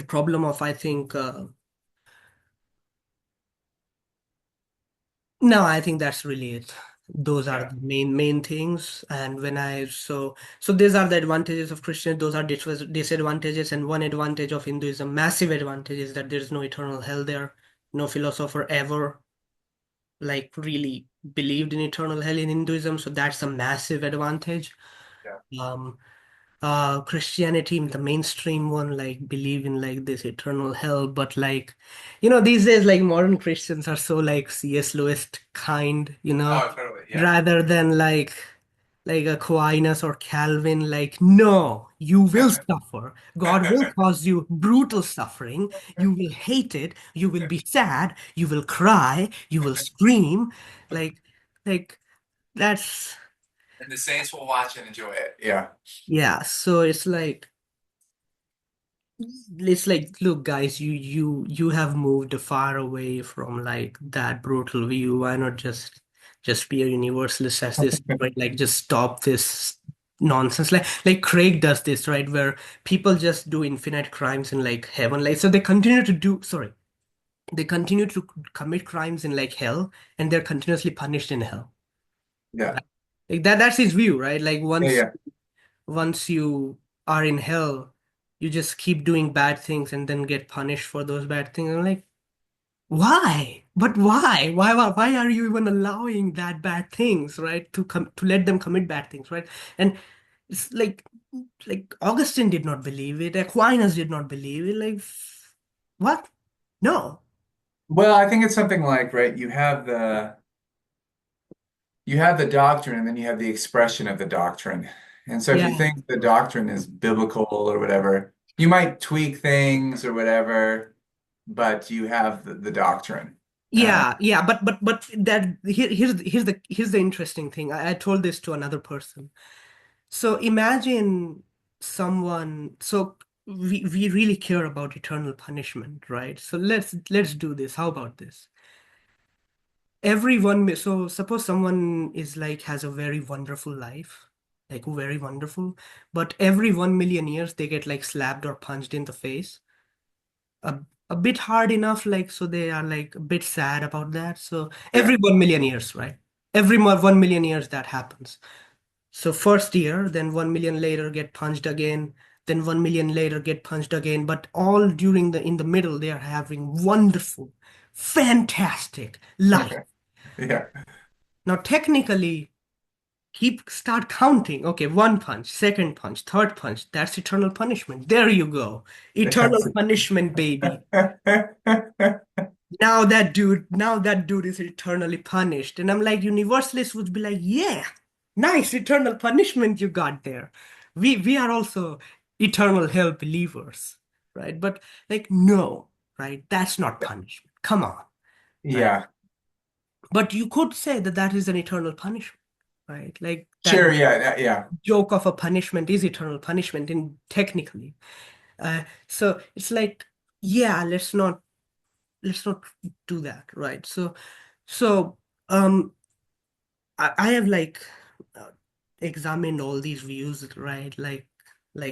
problem of I think no, I think that's really it. Those are yeah, the main things. And when I so these are the advantages of Christianity, those are disadvantages, and one advantage of Hinduism, massive advantage, is that there's no eternal hell there. No philosopher ever like really believed in eternal hell in Hinduism, so that's a massive advantage. yeah. Um, Christianity, the mainstream one, like believe in like this eternal hell, but like, these days like modern Christians are so like C.S. Lewis kind, Oh, totally. Yeah. rather than like Aquinas or Calvin, like, no, you will suffer. God will cause you brutal suffering. You will hate it. You will be sad. You will cry. You will scream. Like, like that's And the Saints will watch and enjoy it. Yeah. yeah. So it's like, look, guys, you have moved far away from like that brutal view. Why not just be a universalist as this, right? Like just stop this nonsense. Like Craig does this, right? Where people just do infinite crimes in like heaven. Like so they continue to do sorry. They continue to commit crimes in like hell, and they're continuously punished in hell. Yeah. Right? Like that's his view, right? Like Yeah. Yeah. once you are in hell, you just keep doing bad things and then get punished for those bad things. I'm like, why? But why? Why are you even allowing that bad things, right? To let them commit bad things, right? And it's like Augustine did not believe it, Aquinas did not believe it. Like, what? No. Well, I think it's something like, right, you have the doctrine and then you have the expression of the doctrine. And so if you Yeah. think the doctrine is biblical or whatever, you might tweak things or whatever, but you have the doctrine. Uh, Yeah, but that here's the interesting thing. I told this to another person. So imagine so we really care about eternal punishment, right? So let's do this. How about this? So suppose someone is like has a very wonderful life, like very wonderful, but every 1 million years they get like slapped or punched in the face. A, a bit hard enough, like so they are like a bit sad about that. So yeah. every 1 million years, right? Every 1 million years that happens. So first year, then 1 million later get punched again, then 1 million later get punched again. But all during in the middle, they are having wonderful, fantastic life. Yeah. Now technically, start counting. Okay, one punch, second punch, third punch. That's eternal punishment. There you go. Eternal That's punishment, baby. it. Now that dude is eternally punished. And I'm like, universalists would be like, yeah, nice eternal punishment you got there. We are also eternal hell believers, right? But like, no, right? That's not punishment. Come on, right? Yeah. But you could say that that is an eternal punishment, right? Like that Sure, yeah, yeah. joke of a punishment is eternal punishment in technically. So it's like, yeah, let's not do that, right? So um I have like uh, examined all these views, right? Like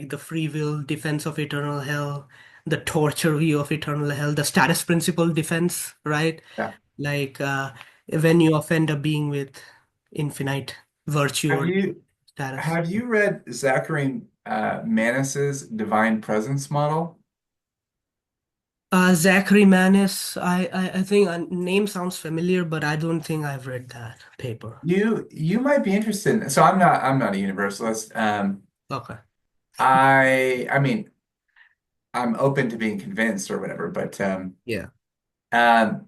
the free will defense of eternal hell, the torture view of eternal hell, the status principle defense, right? Yeah. Like when you offend a being with infinite virtue Have or you status. have you read Zachary Manis's Divine Presence model? Zachary Manis, I think a name sounds familiar, but I don't think I've read that paper. You might be interested. So I'm not a universalist. Okay. I mean I'm open to being convinced or whatever, Yeah. um,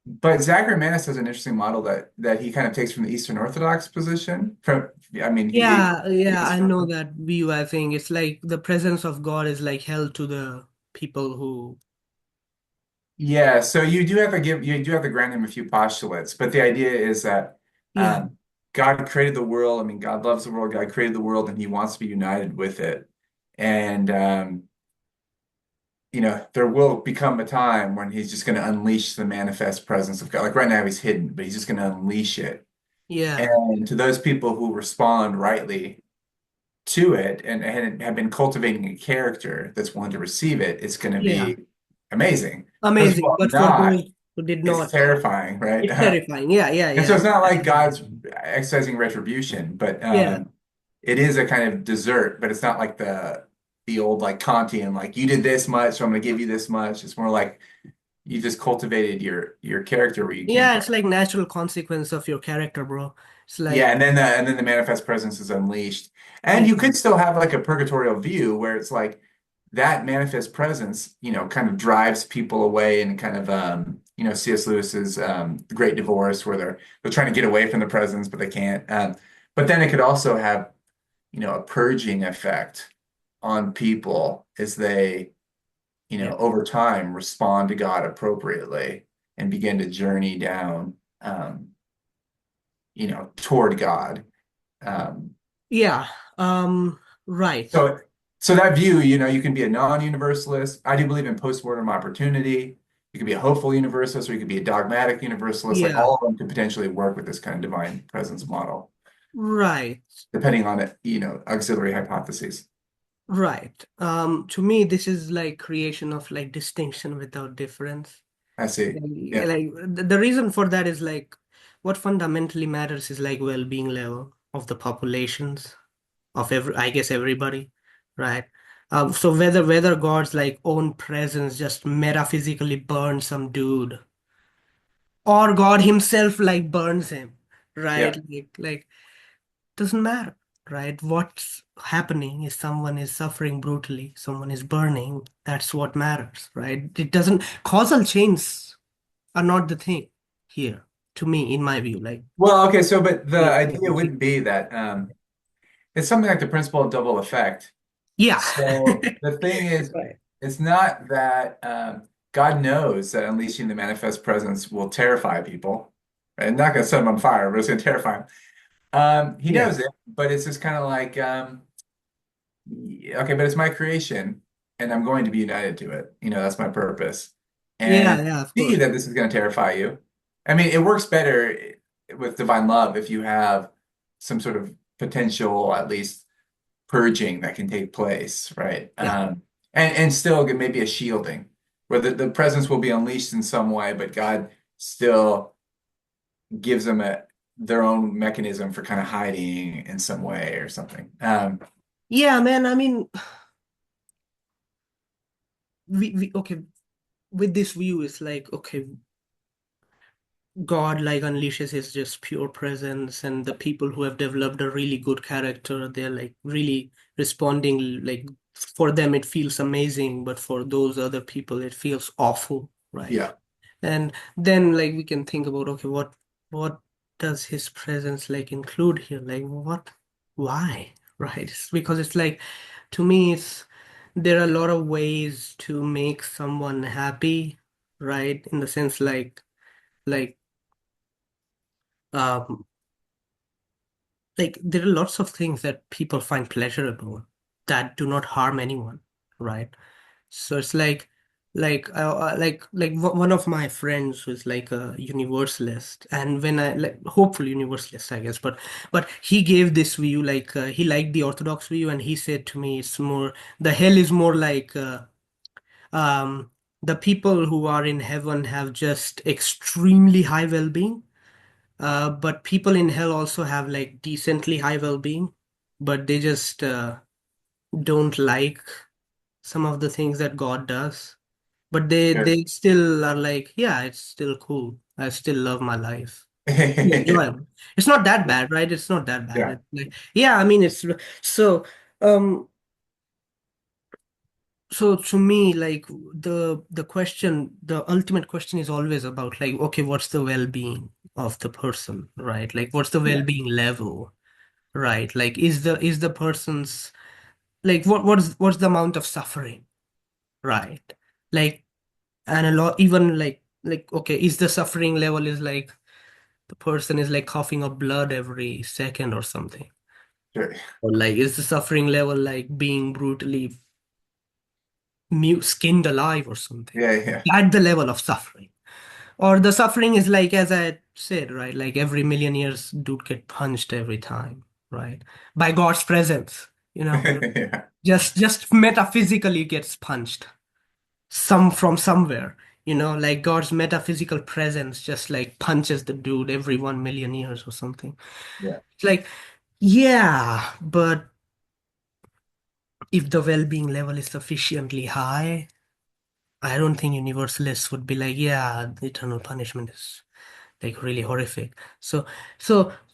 but Zachary Manis has an interesting model that he kind of takes from the Eastern Orthodox position. From I mean he Yeah, yeah, he's I know that view. I think it's like the presence of God is like held to the people who, yeah. So you do have to grant him a few postulates, but the idea is that yeah, God created the world. I mean, God loves the world. God created the world, and He wants to be united with it. And there will become a time when he's just going to unleash the manifest presence of God. Like right now, he's hidden, but he's just going to unleash it. yeah, And to those people who respond rightly to it and have been cultivating a character that's willing to receive it, it's going to yeah, be amazing. Those who amazing. are But for not, those who did it's not, terrifying, right? it's terrifying. Yeah, yeah, And so yeah. it's not I like agree. God's exercising retribution, but Yeah, it is a kind of desert, but it's not like the old like Kantian, like you did this much, so I'm going to give you this much. It's more like you just cultivated your character where you came yeah. from. It's like natural consequence of your character, bro. It's Yeah, like, and then the manifest presence is unleashed. And yeah, you could still have like a purgatorial view where it's like that manifest presence, kind of drives people away and kind of C.S. Lewis's The Great Divorce where they're trying to get away from the presence, but they can't. But then it could also have, a purging effect on people as they, yeah, over time respond to God appropriately and begin to journey down toward God. Um, yeah. Right. so, so that view, you can be a non-universalist. I do believe in postmortem opportunity. You could be a hopeful universalist, or you could be a dogmatic universalist. Like Yeah, all of them could potentially work with this kind of divine presence model, right. depending on it, auxiliary hypotheses. Right. To me, this is like creation of like distinction without difference. I see. Yeah, Like the reason for that is like what fundamentally matters is like well-being level of the populations of I guess everybody, right? So whether God's like own presence just metaphysically burns some dude or God himself like burns him, right? yeah. Like doesn't matter, right? What's happening is someone is suffering brutally, someone is burning. That's what matters, right? It doesn't causal chains are not the thing here, to me, in my view. Like, Well, okay, so but the yeah, idea wouldn't be that it's something like the principle of double effect. yeah, So the thing is, right. it's not that God knows that unleashing the manifest presence will terrify people. Right? Not going to set them on fire, but it's going to terrify them. He Yeah, knows it, but it's just kind of like, okay, but it's my creation, and I'm going to be united to it. That's my purpose. yeah, And yeah, of see course. that this is going to terrify you. I mean, it works better with divine love if you have some sort of potential, at least purging that can take place, right? Yeah, And still get maybe a shielding where the presence will be unleashed in some way, but God still gives them their own mechanism for kind of hiding in some way or something. yeah, man. I mean, we okay with this view. It's like okay, God like unleashes his just pure presence, and the people who have developed a really good character, they're like really responding. Like for them, it feels amazing, but for those other people, it feels awful, right? yeah. And then like we can think about okay, what does his presence like include here? Like what, why, right? It's because it's like to me, it's there are a lot of ways to make someone happy, right? In the sense like Um, like there are lots of things that people find pleasurable that do not harm anyone, right? So it's one of my friends who's like a universalist, and when I like hopeful universalist, I guess, but he gave this view he liked the orthodox view, and he said to me, it's more the hell is more like um the people who are in heaven have just extremely high well-being, but people in hell also have like decently high well-being, but they just don't like some of the things that God does. But Sure. they still are like, yeah, it's still cool. I still love my life. Yeah. Enjoyable. It's not that bad, right? It's not that bad. Yeah. It's like, yeah, I mean, it's so. Um, so to me, like the question, the ultimate question is always about like, okay, what's the well-being of the person, right? Like, what's the Yeah. well-being level, right? Like, is the person's like what's the amount of suffering, right? Like, and a lot even okay, is the suffering level is like the person is like coughing up blood every second or something, Sure. or like is the suffering level like being brutally skinned alive or something, Yeah. Yeah. at the level of suffering, or the suffering is like, as I said, right, like every million years dude get punched every time, right, by God's presence, Yeah. just metaphysically gets punched some from somewhere, like God's metaphysical presence just like punches the dude every 1 million years or something. Yeah. It's like, yeah, but if the well-being level is sufficiently high, I don't think universalists would be like, yeah, eternal punishment is like really horrific. So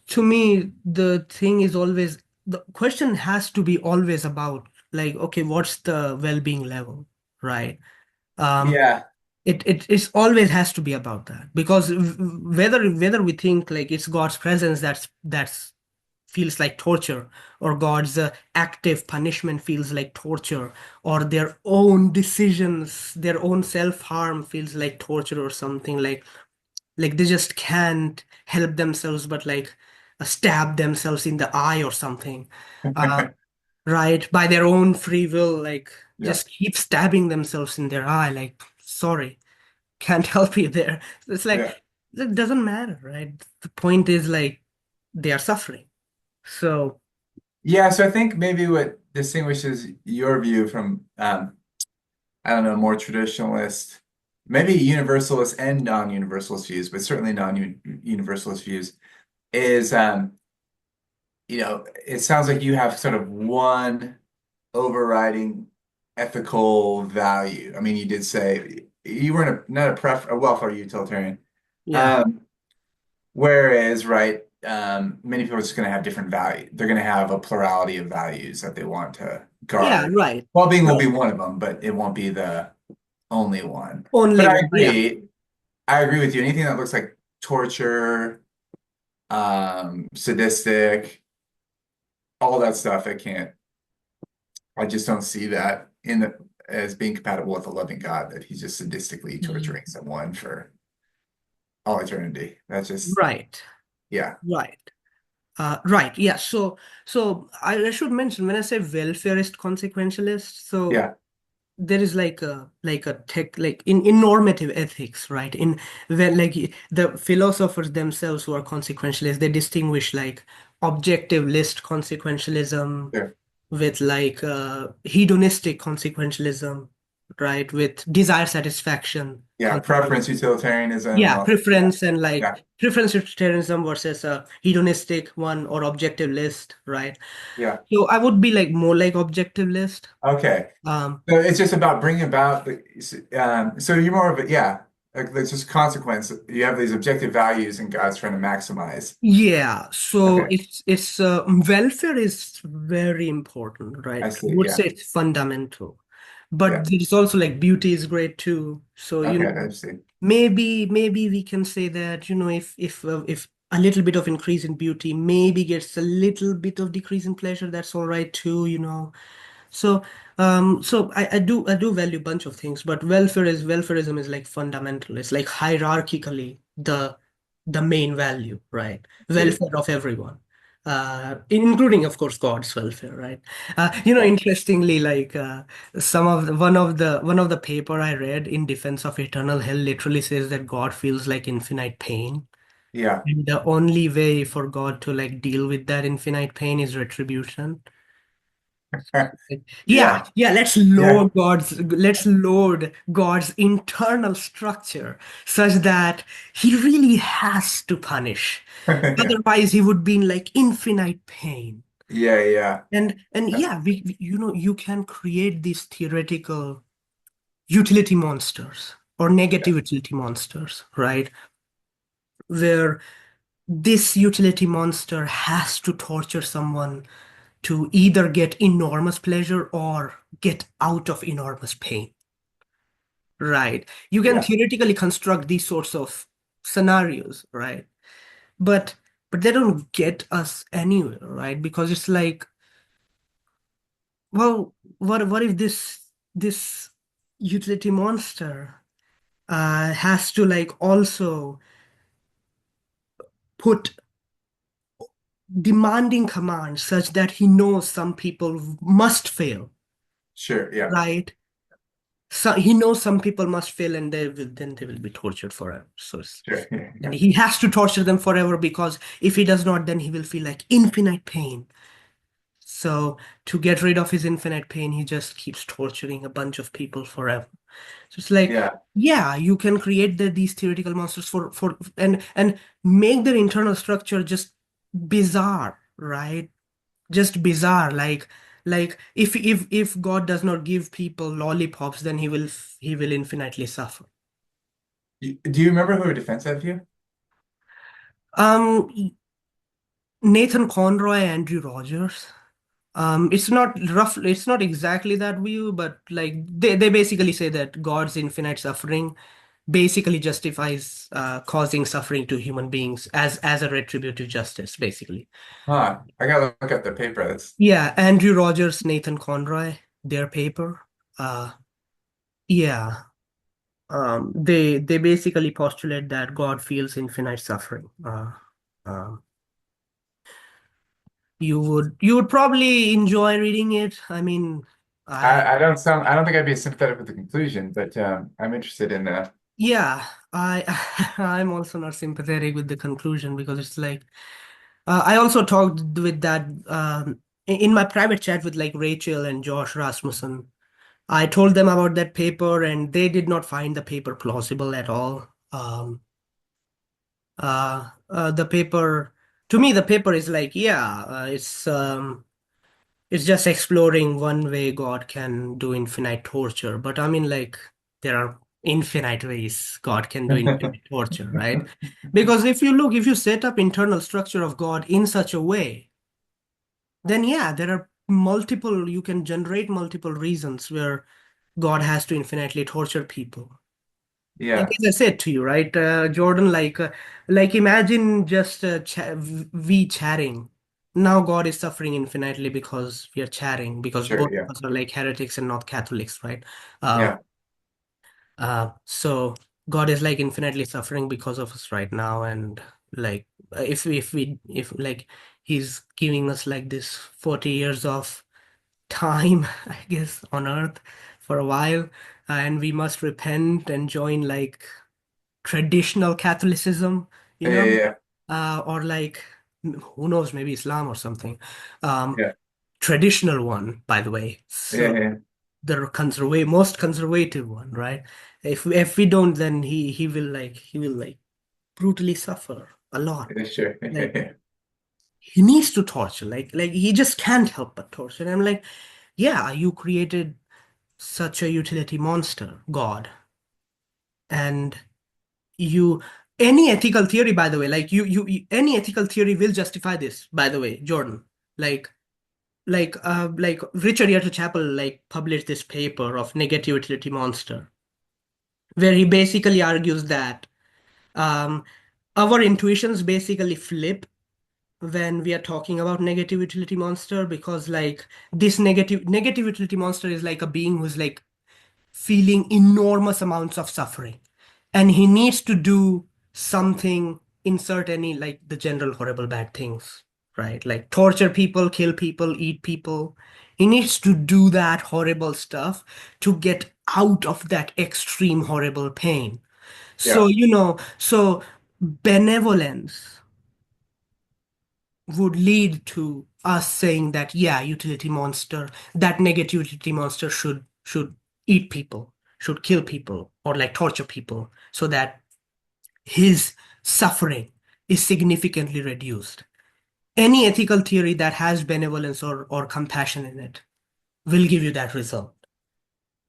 to me, the thing is always, the question has to be always about like, okay, what's the well-being level, right? Um, Yeah. it's always has to be about that, because whether we think like it's God's presence that's feels like torture, or God's active punishment feels like torture, or their own decisions, their own self-harm feels like torture or something, like they just can't help themselves but like stab themselves in the eye or something, uh, right, by their own free will, like Yeah. just keep stabbing themselves in their eye, like, sorry, can't help you there. It's like, Yeah. it doesn't matter, right? The point is like they are suffering. So Yeah. So I think maybe what distinguishes your view from, I don't know, more traditionalist, maybe universalist and non-universalist views, but certainly non-universalist views is, it sounds like you have sort of one overriding ethical value. I mean, you did say you weren't not a welfare utilitarian. yeah, Um, Whereas, right, many people are just going to have different value. They're going to have a plurality of values that they want to yeah, guard. right, Well-being will be right. one of them, but it won't be the only one. But Only I one, yeah, agree. I agree with you. Anything that looks like torture, sadistic, all that stuff, I just don't see that as being compatible with a loving God, that he's just sadistically mm, torturing someone for all eternity. That's just, right, yeah, right. Right, yeah. So I should mention when I say welfarist consequentialist, so yeah, there is like a tech like in normative ethics, right? In when like the philosophers themselves who are consequentialists, they distinguish like objective list consequentialism sure. with like hedonistic consequentialism, right? With desire satisfaction Yeah, preference consequentialism. utilitarianism and Yeah, all. Yeah, preference and like yeah, preference vegetarianism versus a hedonistic one or objective list, right? yeah. So I would be like more like objective list. Okay. Um, So it's just about bringing about so you're more of a, yeah, like it's just consequence. You have these objective values and God's trying to maximize. yeah, so Okay, it's welfare is very important, right? I I see. would Yeah, say it's fundamental, yeah. but there's also like beauty is great too. So Okay, I see. maybe we can say that if a little bit of increase in beauty maybe gets a little bit of decrease in pleasure, that's all right too. So I do value a bunch of things, but welfarism is like fundamental. It's like hierarchically the the main value, right? Yeah, Welfare of everyone, including, of course, God's welfare, right? yeah, Interestingly, like some of one of the paper I read in defense of eternal hell literally says that God feels like infinite pain, yeah, and the only way for God to like deal with that infinite pain is retribution. Yeah, yeah, yeah, yeah. let's load God's internal structure such that he really has to punish. Otherwise, he would be in like infinite pain. Yeah, yeah. And yeah, you can create these theoretical utility monsters or negative utility monsters, right? Where this utility monster has to torture someone to either get enormous pleasure or get out of enormous pain. Right. You can Yeah. theoretically construct these sorts of scenarios, right? But but they don't get us anywhere, right? Because it's like, well, what if this utility monster has to like also put demanding commands such that he knows some people must fail, Sure. Yeah. right? So he knows some people must fail and they will be tortured forever. Sure. And he has to torture them forever because if he does not, then he will feel like infinite pain. So to get rid of his infinite pain, he just keeps torturing a bunch of people forever. So it's like, Yeah. yeah, you can create these theoretical monsters for and make their internal structure just bizarre, right? Just bizarre. Like if God does not give people lollipops, then he will infinitely suffer. Do you remember who defends that view? Um, Nathan Conroy, Andrew Rogers. It's not roughly, it's not exactly that view, but like they basically say that God's infinite suffering basically justifies causing suffering to human beings as a retributive justice, basically. Huh. I gotta look at the paper. That's Yeah, Andrew Rogers, Nathan Conroy, their paper. Uh, yeah, they basically postulate that God feels infinite suffering. Um, you would probably enjoy reading it. I mean, I I don't think I'd be sympathetic with the conclusion, but I'm interested in yeah, I I'm also not sympathetic with the conclusion because it's like I also talked with that in my private chat with like Rachel and Josh Rasmussen. I told them about that paper and they did not find the paper plausible at all. The paper to me, the paper is like, yeah, it's just exploring one way God can do infinite torture. But I mean, like, there are infinite ways God can do that. infinite torture, right? Because if you set up internal structure of God in such a way, then yeah, there are multiple, you can generate multiple reasons where God has to infinitely torture people. Like Yeah, as I said to you, right, Jordan, like imagine just we chatting. Now God is suffering infinitely because we are chatting, because sure. both Yeah. of us are like heretics and not Catholics, right? Yeah. So God is like infinitely suffering because of us right now, and like if like He's giving us like this 40 years of time, I guess, on earth for a while, and we must repent and join like traditional Catholicism, you Yeah. know, Yeah. or like who knows, maybe Islam or something. Um, Yeah. Traditional one, by the way. Yeah. So Yeah. the most conservative one, right? If we don't, then he will like brutally suffer a lot. Yeah, sure. Like he needs to torture, like he just can't help but torture. And I'm like, yeah, you created such a utility monster, God, and you any ethical theory, by the way, like any ethical theory will justify this, by the way, Jordan. Like like Richard Yetter Chapel like published this paper of negative utility monster, where he basically argues that um our intuitions basically flip when we are talking about negative utility monster, because like this negative utility monster is like a being who's like feeling enormous amounts of suffering and he needs to do something insert any like the general horrible bad things, right? Like torture people, kill people, eat people. He needs to do that horrible stuff to get out of that extreme horrible pain. So, Yeah. so benevolence would lead to us saying that, yeah, utility monster, that negative utility monster should eat people, should kill people, or like torture people, so that his suffering is significantly reduced. Any ethical theory that has benevolence or compassion in it will give you that result.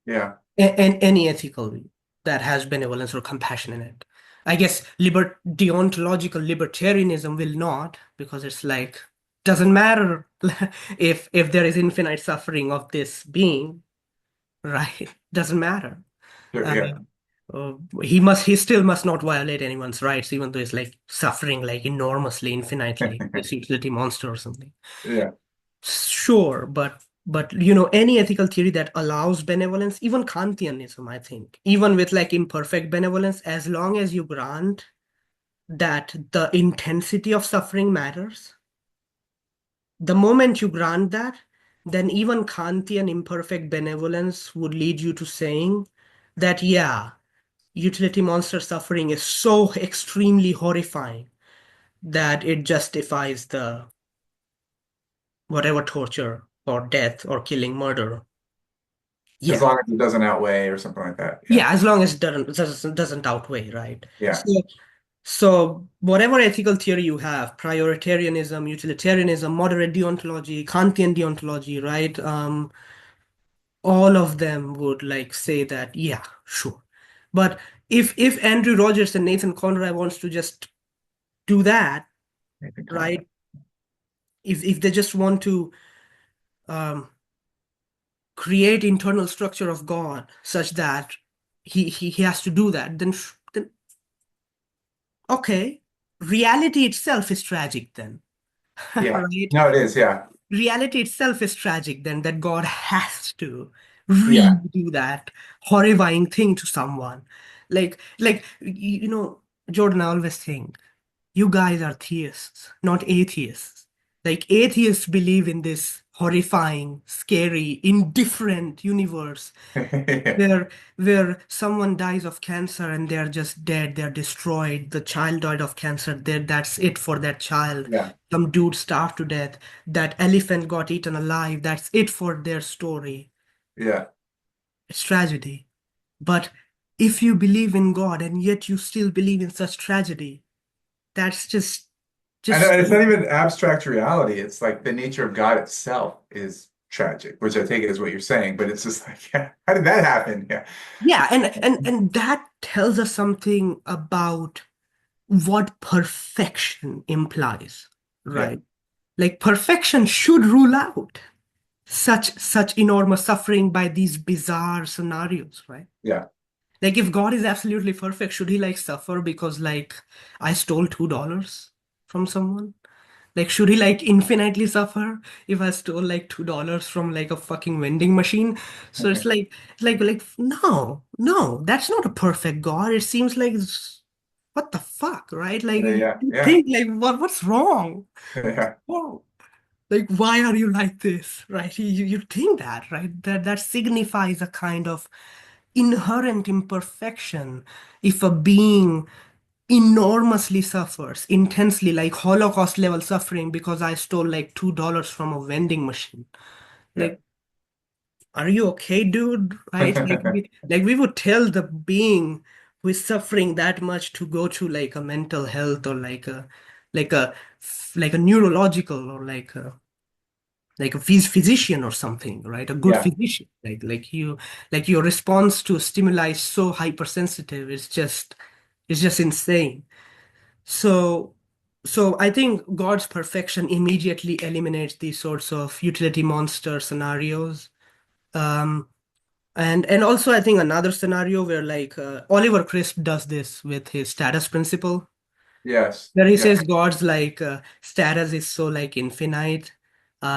Yeah. And any ethical that has benevolence or compassion in it. I guess deontological libertarianism will not, because it's like doesn't matter if there is infinite suffering of this being, right? Doesn't matter. Sure. Uh, Yeah. he still must not violate anyone's rights, even though he's like suffering like enormously, infinitely, this utility monster or something. Yeah. Sure, but any ethical theory that allows benevolence, even Kantianism, I think, even with like imperfect benevolence, as long as you grant that the intensity of suffering matters, the moment you grant that, then even Kantian imperfect benevolence would lead you to saying that, yeah, utility monster suffering is so extremely horrifying that it justifies the whatever torture or death or killing murder. As Yeah. long as it doesn't outweigh or something like that. Yeah. Yeah, as long as it doesn't outweigh, right? Yeah. So whatever ethical theory you have, prioritarianism, utilitarianism, moderate deontology, Kantian deontology, right? All of them would like say that, yeah, sure. But if Andrew Rogers and Nathan Conroy wants to just do that, Nathan Conrad. right? If they just want to um, create internal structure of God such that he has to do that, then okay, reality itself is tragic then, Yeah. right? No, it is. Yeah. Reality itself is tragic then that God has to Yeah. really do that horrifying thing to someone. Like Jordan, I always think you guys are theists, not atheists. Like atheists believe in this horrifying, scary, indifferent universe where someone dies of cancer and they're just dead, they're destroyed. The child died of cancer, there that's it for that child. Yeah. Some dude starved to death, that elephant got eaten alive, that's it for their story. Yeah. It's tragedy. But if you believe in God and yet you still believe in such tragedy, that's I know, just and it's not even abstract reality. It's like the nature of God itself is tragic, which I take it is what you're saying, but it's just like, yeah, how did that happen? Yeah. yeah, and that tells us something about what perfection implies, Yeah. right? Like perfection should rule out such enormous suffering by these bizarre scenarios, right? Yeah. Like if God is absolutely perfect, should he like suffer because like I stole $2 from someone? Like should he like infinitely suffer if I stole like $2 from like a fucking vending machine? So it's like no, no, that's not a perfect God. It seems like what the fuck, right? Like Yeah. you Yeah. think like what's wrong? Yeah. Whoa. Like why are you like this, right? You think that, right? That signifies a kind of inherent imperfection. If a being enormously suffers intensely, like Holocaust level suffering because I stole like $2 from a vending machine, Yeah. like are you okay, dude? Right? Like we would tell the being who is suffering that much to go to like a mental health or like a like a neurological or like a physician or something, right? A good Yeah. physician. Like your response to stimuli is so hypersensitive. It's just insane. So so I think God's perfection immediately eliminates these sorts of utility monster scenarios. Um, and also I think another scenario where like Oliver Crisp does this with his status principle, Yes. where he Yeah. says God's like status is so like infinite,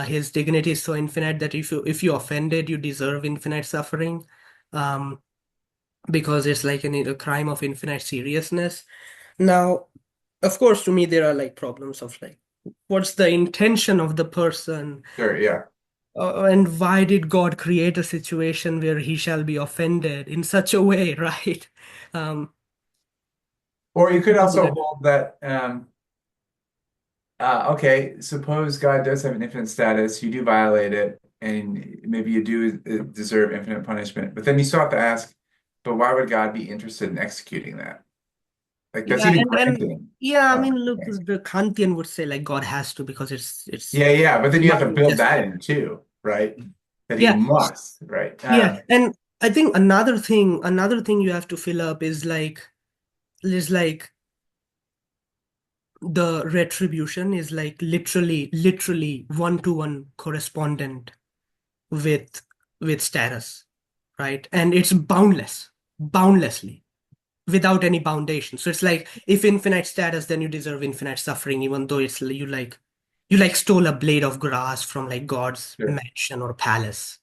his dignity is so infinite that if you offended, you deserve infinite suffering, because it's like a crime of infinite seriousness. Now, Of course, to me, there are like problems of like, what's the intention of the person? Sure, yeah. And why did God create a situation where he shall be offended in such a way, right? Um, Or you could all also that. hold that, okay, suppose God does have an infinite status, you do violate it, and maybe you do deserve infinite punishment. But then you still have to ask, but why would God be interested in executing that? Like that's Yeah, even and granting. yeah, I Uh, mean, look, okay. the Kantian would say like God has to because it's Yeah, yeah, but then you have to mind build just that in too, right? That he yeah, must, right? yeah, and I think another thing you have to fill up is like the retribution is like literally one-to-one correspondent with status, right? And it's boundlessly, without any foundation. So it's like if infinite status, then you deserve infinite suffering, even though it's you like stole a blade of grass from like God's Sure. mansion or palace,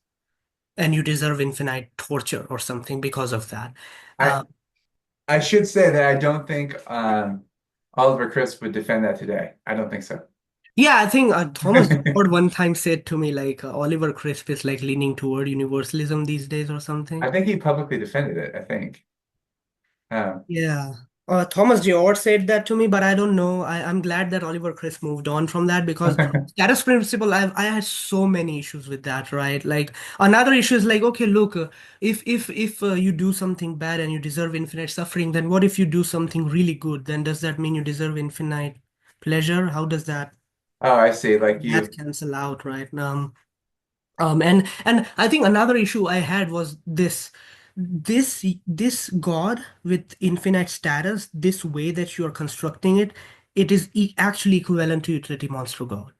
and you deserve infinite torture or something because of that. I Uh, I should say that I don't think Oliver Crisp would defend that today. I don't think so. yeah, I think Thomas Ford one time said to me like Oliver Crisp is like leaning toward universalism these days or I something. think he publicly defended it, I think. Um, Yeah. Thomas Dior said that to me, but I don't know. I'm glad that Oliver Chris moved on from that because status principle, I had so many issues with that, right? Like another issue is like, okay, look, if you do something bad and you deserve infinite suffering, then what if you do something really good? Then does that mean you deserve infinite pleasure? How does oh, I see. Like that you, cancel out, right? And I think another issue I had was this God with infinite status, this way that you are constructing it, it is actually equivalent to utility monster God.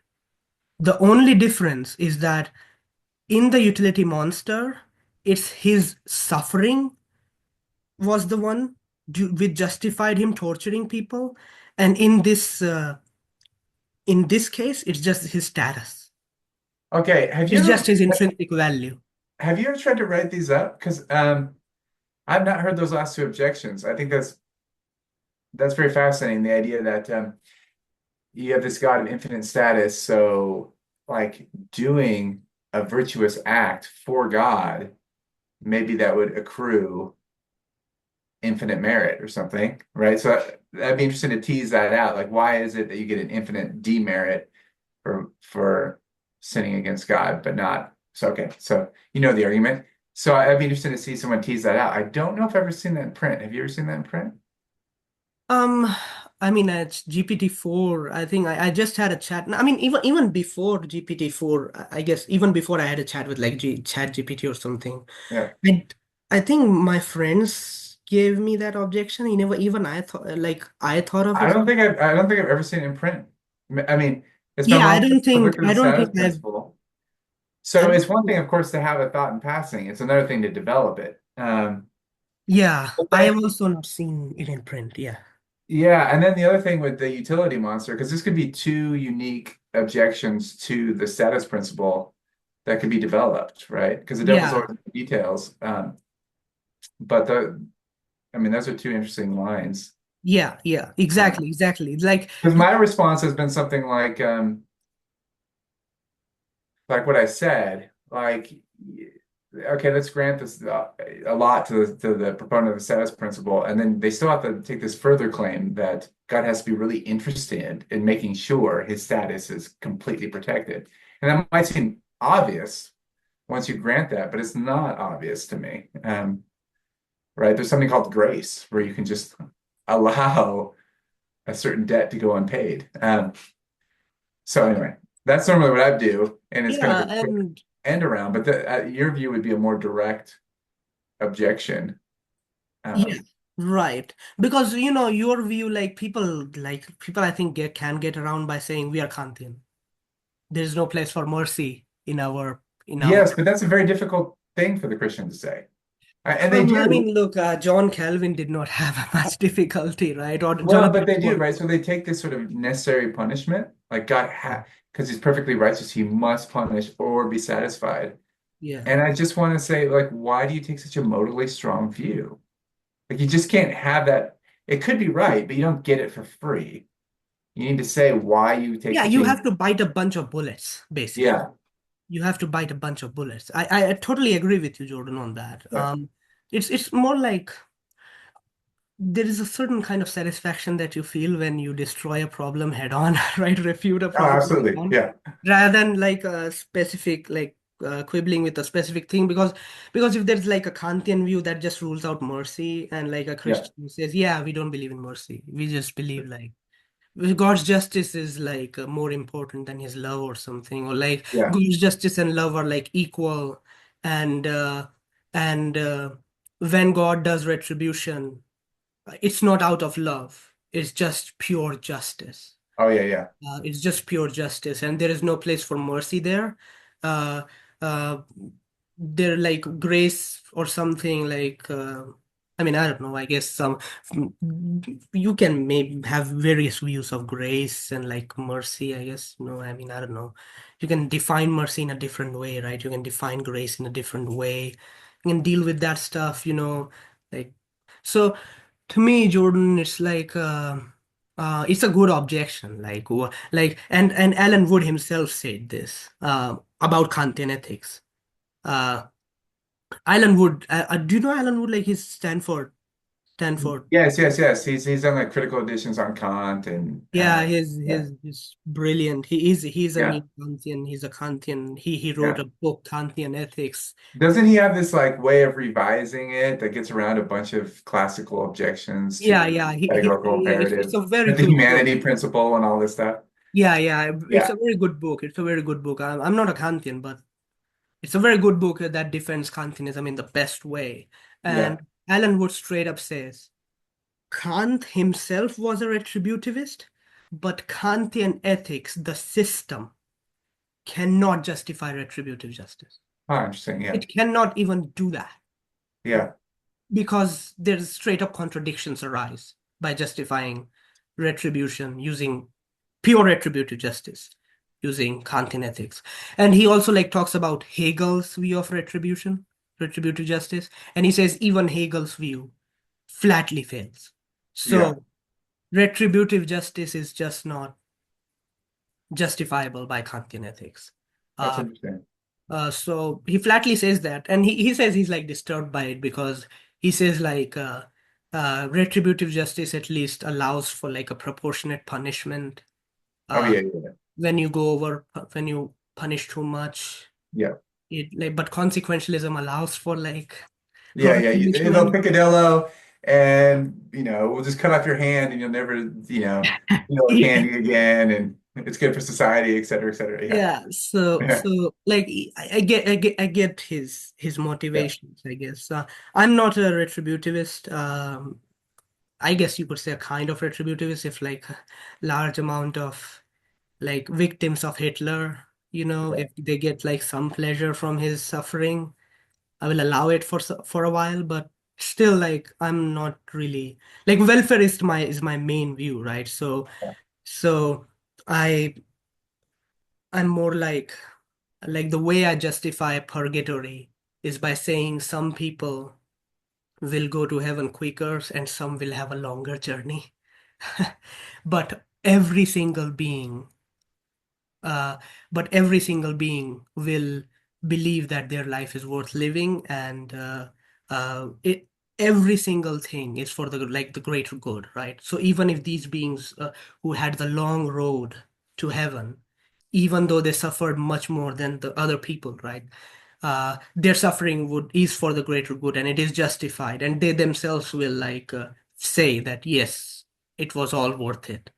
The only difference is that in the utility monster, it's his suffering was the one which justified him torturing people, and in this case, it's just his status. okay, It's just his intrinsic value. have you ever tried to write these up? Because I've not heard those last two objections. I think that's very fascinating. The idea that you have this God of infinite status, so like doing a virtuous act for God, maybe that would accrue infinite merit or something, right? So that'd be interesting to tease that out. Like, why is it that you get an infinite demerit for sinning against God, but not? So okay, so you know the argument. So I'd be interested to see someone tease that out. I don't know if I've ever seen that in print. Have you ever seen that in print? Um, I mean, it's GPT-4. I think I just had a chat. I mean, even before GPT-4, I guess even before I had a chat with like Chat GPT or something. Yeah. And I think my friends gave me that objection. You never even I thought of it. I don't think I've ever seen it in print. I mean, it's been a Yeah, long time since I looked at I the don't status think I've principle. I So don't it's one thing, think, of course, to have a thought in passing. It's another thing to develop it. yeah, But I have then, also not seen it in print. Yeah. yeah, and then the other thing with the utility monster, because this could be two unique objections to the status principle that could be developed, right? Because the devil's Yeah. always in the details. But I mean, those are two interesting lines. Yeah, yeah, exactly, exactly. It's like Because my response has been something like what I said, like, okay, let's grant this a lot to the proponent of the status principle, and then they still have to take this further claim that God has to be really interested in making sure his status is completely protected. And that might seem obvious once you grant that, but it's not obvious to me. Right? There's something called grace where you can just allow a certain debt to go unpaid. So anyway, that's normally what I do, and it's kind of yeah, a quick and end around. But your view would be a more direct objection. yeah, Um, right. Because your view, like people I think can get around by saying we are Kantian. There's no place for mercy in our. yes, but that's a very difficult thing for the Christian to say, and they I do. mean, look, John Calvin did not have much difficulty, right? Or Well, but Jonathan they do, Edwards. right? So they take this sort of necessary punishment, like God because he's perfectly righteous, he must punish or be satisfied. Yeah. And I just want to say, like, why do you take such a modally strong view? Like, you just can't have that. it could be right, but you don't get it for free. You need to say why you take Yeah, the you thing. have to bite a bunch of bullets, basically. Yeah, You have to bite a bunch of bullets. I totally agree with you, Jordan, on that. yeah. It's more like there is a certain kind of satisfaction that you feel when you destroy a problem head on, right? Refute a Oh, problem head absolutely. on, Yeah, rather than like a specific like quibbling with a specific thing. Because if there's like a Kantian view that just rules out mercy, and like a yeah, Christian who says, yeah, we don't believe in mercy. We just believe like God's justice is like more important than his love or something, or like yeah. God's justice and love are like equal, and when God does retribution, it's not out of love. It's just pure justice. Oh, yeah, yeah. It's just pure justice, and there is no place for mercy there. Uh, uh, there like grace or something like. I mean, I don't know. I guess some you can maybe have various views of grace and like mercy. I guess no. I mean, I don't know. You can define mercy in a different way, right? You can define grace in a different way. You can deal with that stuff, like so. To me, Jordan, it's like it's a good objection. And Alan Wood himself said this about Kantian ethics. Uh, Alan Wood, do you know Alan Wood? Like he's Stanford. Yes, yes, yes. He's done like critical editions on Kant and Yeah, he's yeah, he's he's brilliant. He's a yeah, neo-Kantian. He's a Kantian. He wrote yeah. a book, Kantian Ethics. Doesn't he have this like way of revising it that gets around a bunch of classical objections Yeah, to yeah. categorical It's imperative a very and the good book. humanity principle and all this stuff? Yeah, yeah. It's Yeah, a very good book. It's a very good book. I'm not a Kantian, but it's a very good book that defends Kantianism in the best way. yeah. And Alan Wood straight up says Kant himself was a retributivist, but Kantian ethics, the system, cannot justify retributive justice. Oh, interesting. Yeah, It cannot even do that yeah. because there's straight up contradictions arise by justifying retribution using pure retributive justice using Kantian ethics. And he also like talks about Hegel's view of retribution, retributive justice, and he says even Hegel's view flatly fails. Yeah, So retributive justice is just not justifiable by Kantian ethics. that's Uh, interesting. so he flatly says that, and he says he's like disturbed by it because he says like retributive justice at least allows for like a proportionate punishment. Oh Uh, yeah, yeah, when you go over, when you punish too much, yeah, it like but consequentialism allows for like yeah, proper yeah. They'll punishment. picadillo, and we'll just cut off your hand, and you'll never, a Yeah. candy again, and it's good for society, et cetera, et cetera. Yeah, Yeah, so yeah, so like I get his yeah. motivations, I guess. I'm not a retributivist. I guess you could say a kind of retributivist if like a large amount of like victims of Hitler, Yeah. if they get like some pleasure from his suffering, I will allow it for a while, but still like I'm not really like welfare is my main view, right? So I I'm more like the way I justify purgatory is by saying some people will go to heaven quicker and some will have a longer journey. But every single being, uh, but every single being will believe that their life is worth living, and it every single thing is for the greater good, right? So even if these beings who had the long road to heaven, even though they suffered much more than the other people, right? Their suffering would is for the greater good, and it is justified, and they themselves will say that yes, it was all worth it.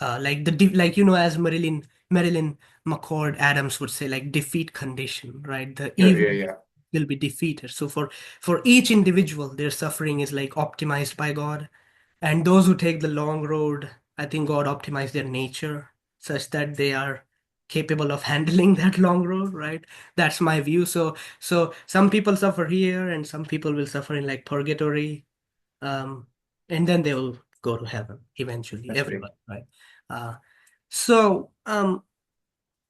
Like as Marilyn McCord Adams would say, like defeat condition, right? The Yeah, evil yeah, yeah. will be defeated. So for each individual, their suffering is like optimized by God, and those who take the long road, I think God optimized their nature such that they are capable of handling that long road, right? That's my view. So some people suffer here, and some people will suffer in like purgatory, um, and then they will go to heaven eventually. I see. Everybody, right? Uh, so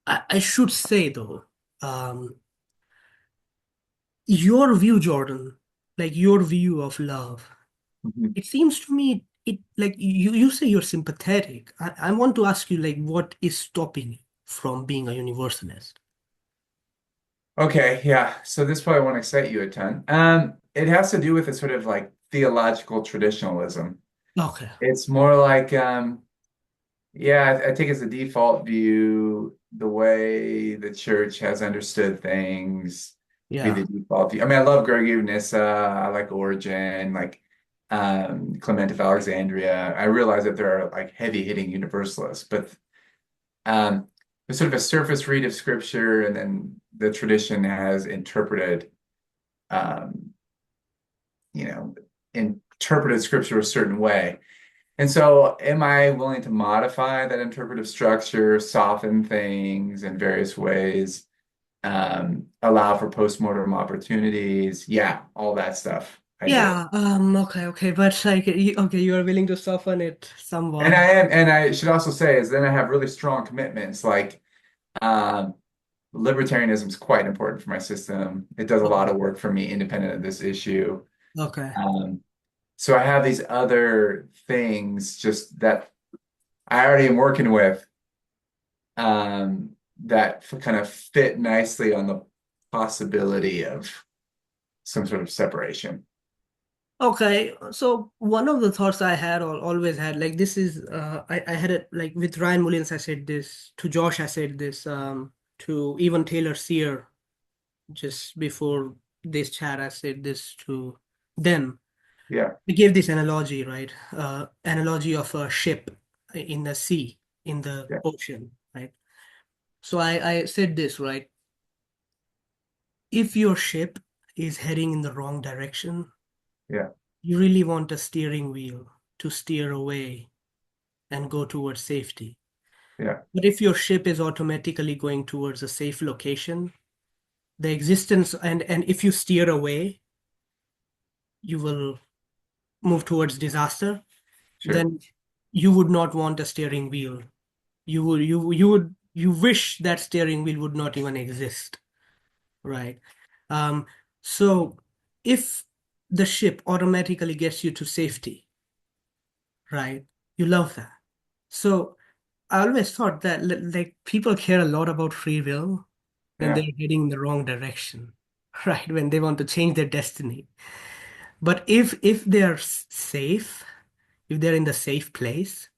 I should say though, um, your view, Jordan, like your view of love, Mhm. it seems to me it like you say you're sympathetic. I want to ask you like what is stopping you from being a universalist? Okay, yeah. So this probably won't excite you a ton. It has to do with a sort of like theological traditionalism. Okay. It's more like, yeah, I think it's a default view, the way the church has understood things to be the Yeah. default view. I mean, I love Gregory of Nyssa, I like Origen, like Clement of Alexandria. I realize that there are like heavy-hitting universalists, but there's sort of a surface read of scripture, and then the tradition has um, you know, interpreted scripture a certain way. And so, am I willing to modify that interpretive structure, soften things in various ways, allow for postmortem opportunities? Yeah, all that stuff. I do. Yeah, okay, okay, but like, okay, you are willing to soften it And somewhat. I am, and I should also say is then I have really strong commitments. Like, um, libertarianism is quite important for my system. It does a Okay, lot of work for me independent of this issue. okay. Um, so I have these other things just that I already am working with that kind of fit nicely on the possibility of some sort of separation. Okay, so one of the thoughts I had or always had, like this is I had it like with Ryan Mullins I said this, to Josh I said this, to even Taylor Sear just before this chat I said this to them. Yeah, I gave this analogy, right? Analogy of a ship in the sea, in the yeah, ocean, right? So I said this, right? If your ship is heading in the wrong direction, yeah, you really want a steering wheel to steer away and go towards safety. yeah, But if your ship is automatically going towards a safe location, the existence and if you steer away, you will move towards disaster, sure. then you would not want a steering wheel. You wish that steering wheel would not even exist, right? Um, so if the ship automatically gets you to safety, right? You love that. So I always thought that like people care a lot about free will when they're Yeah, heading in the wrong direction, right? When they want to change their destiny. But if they're safe, if they're in the safe place,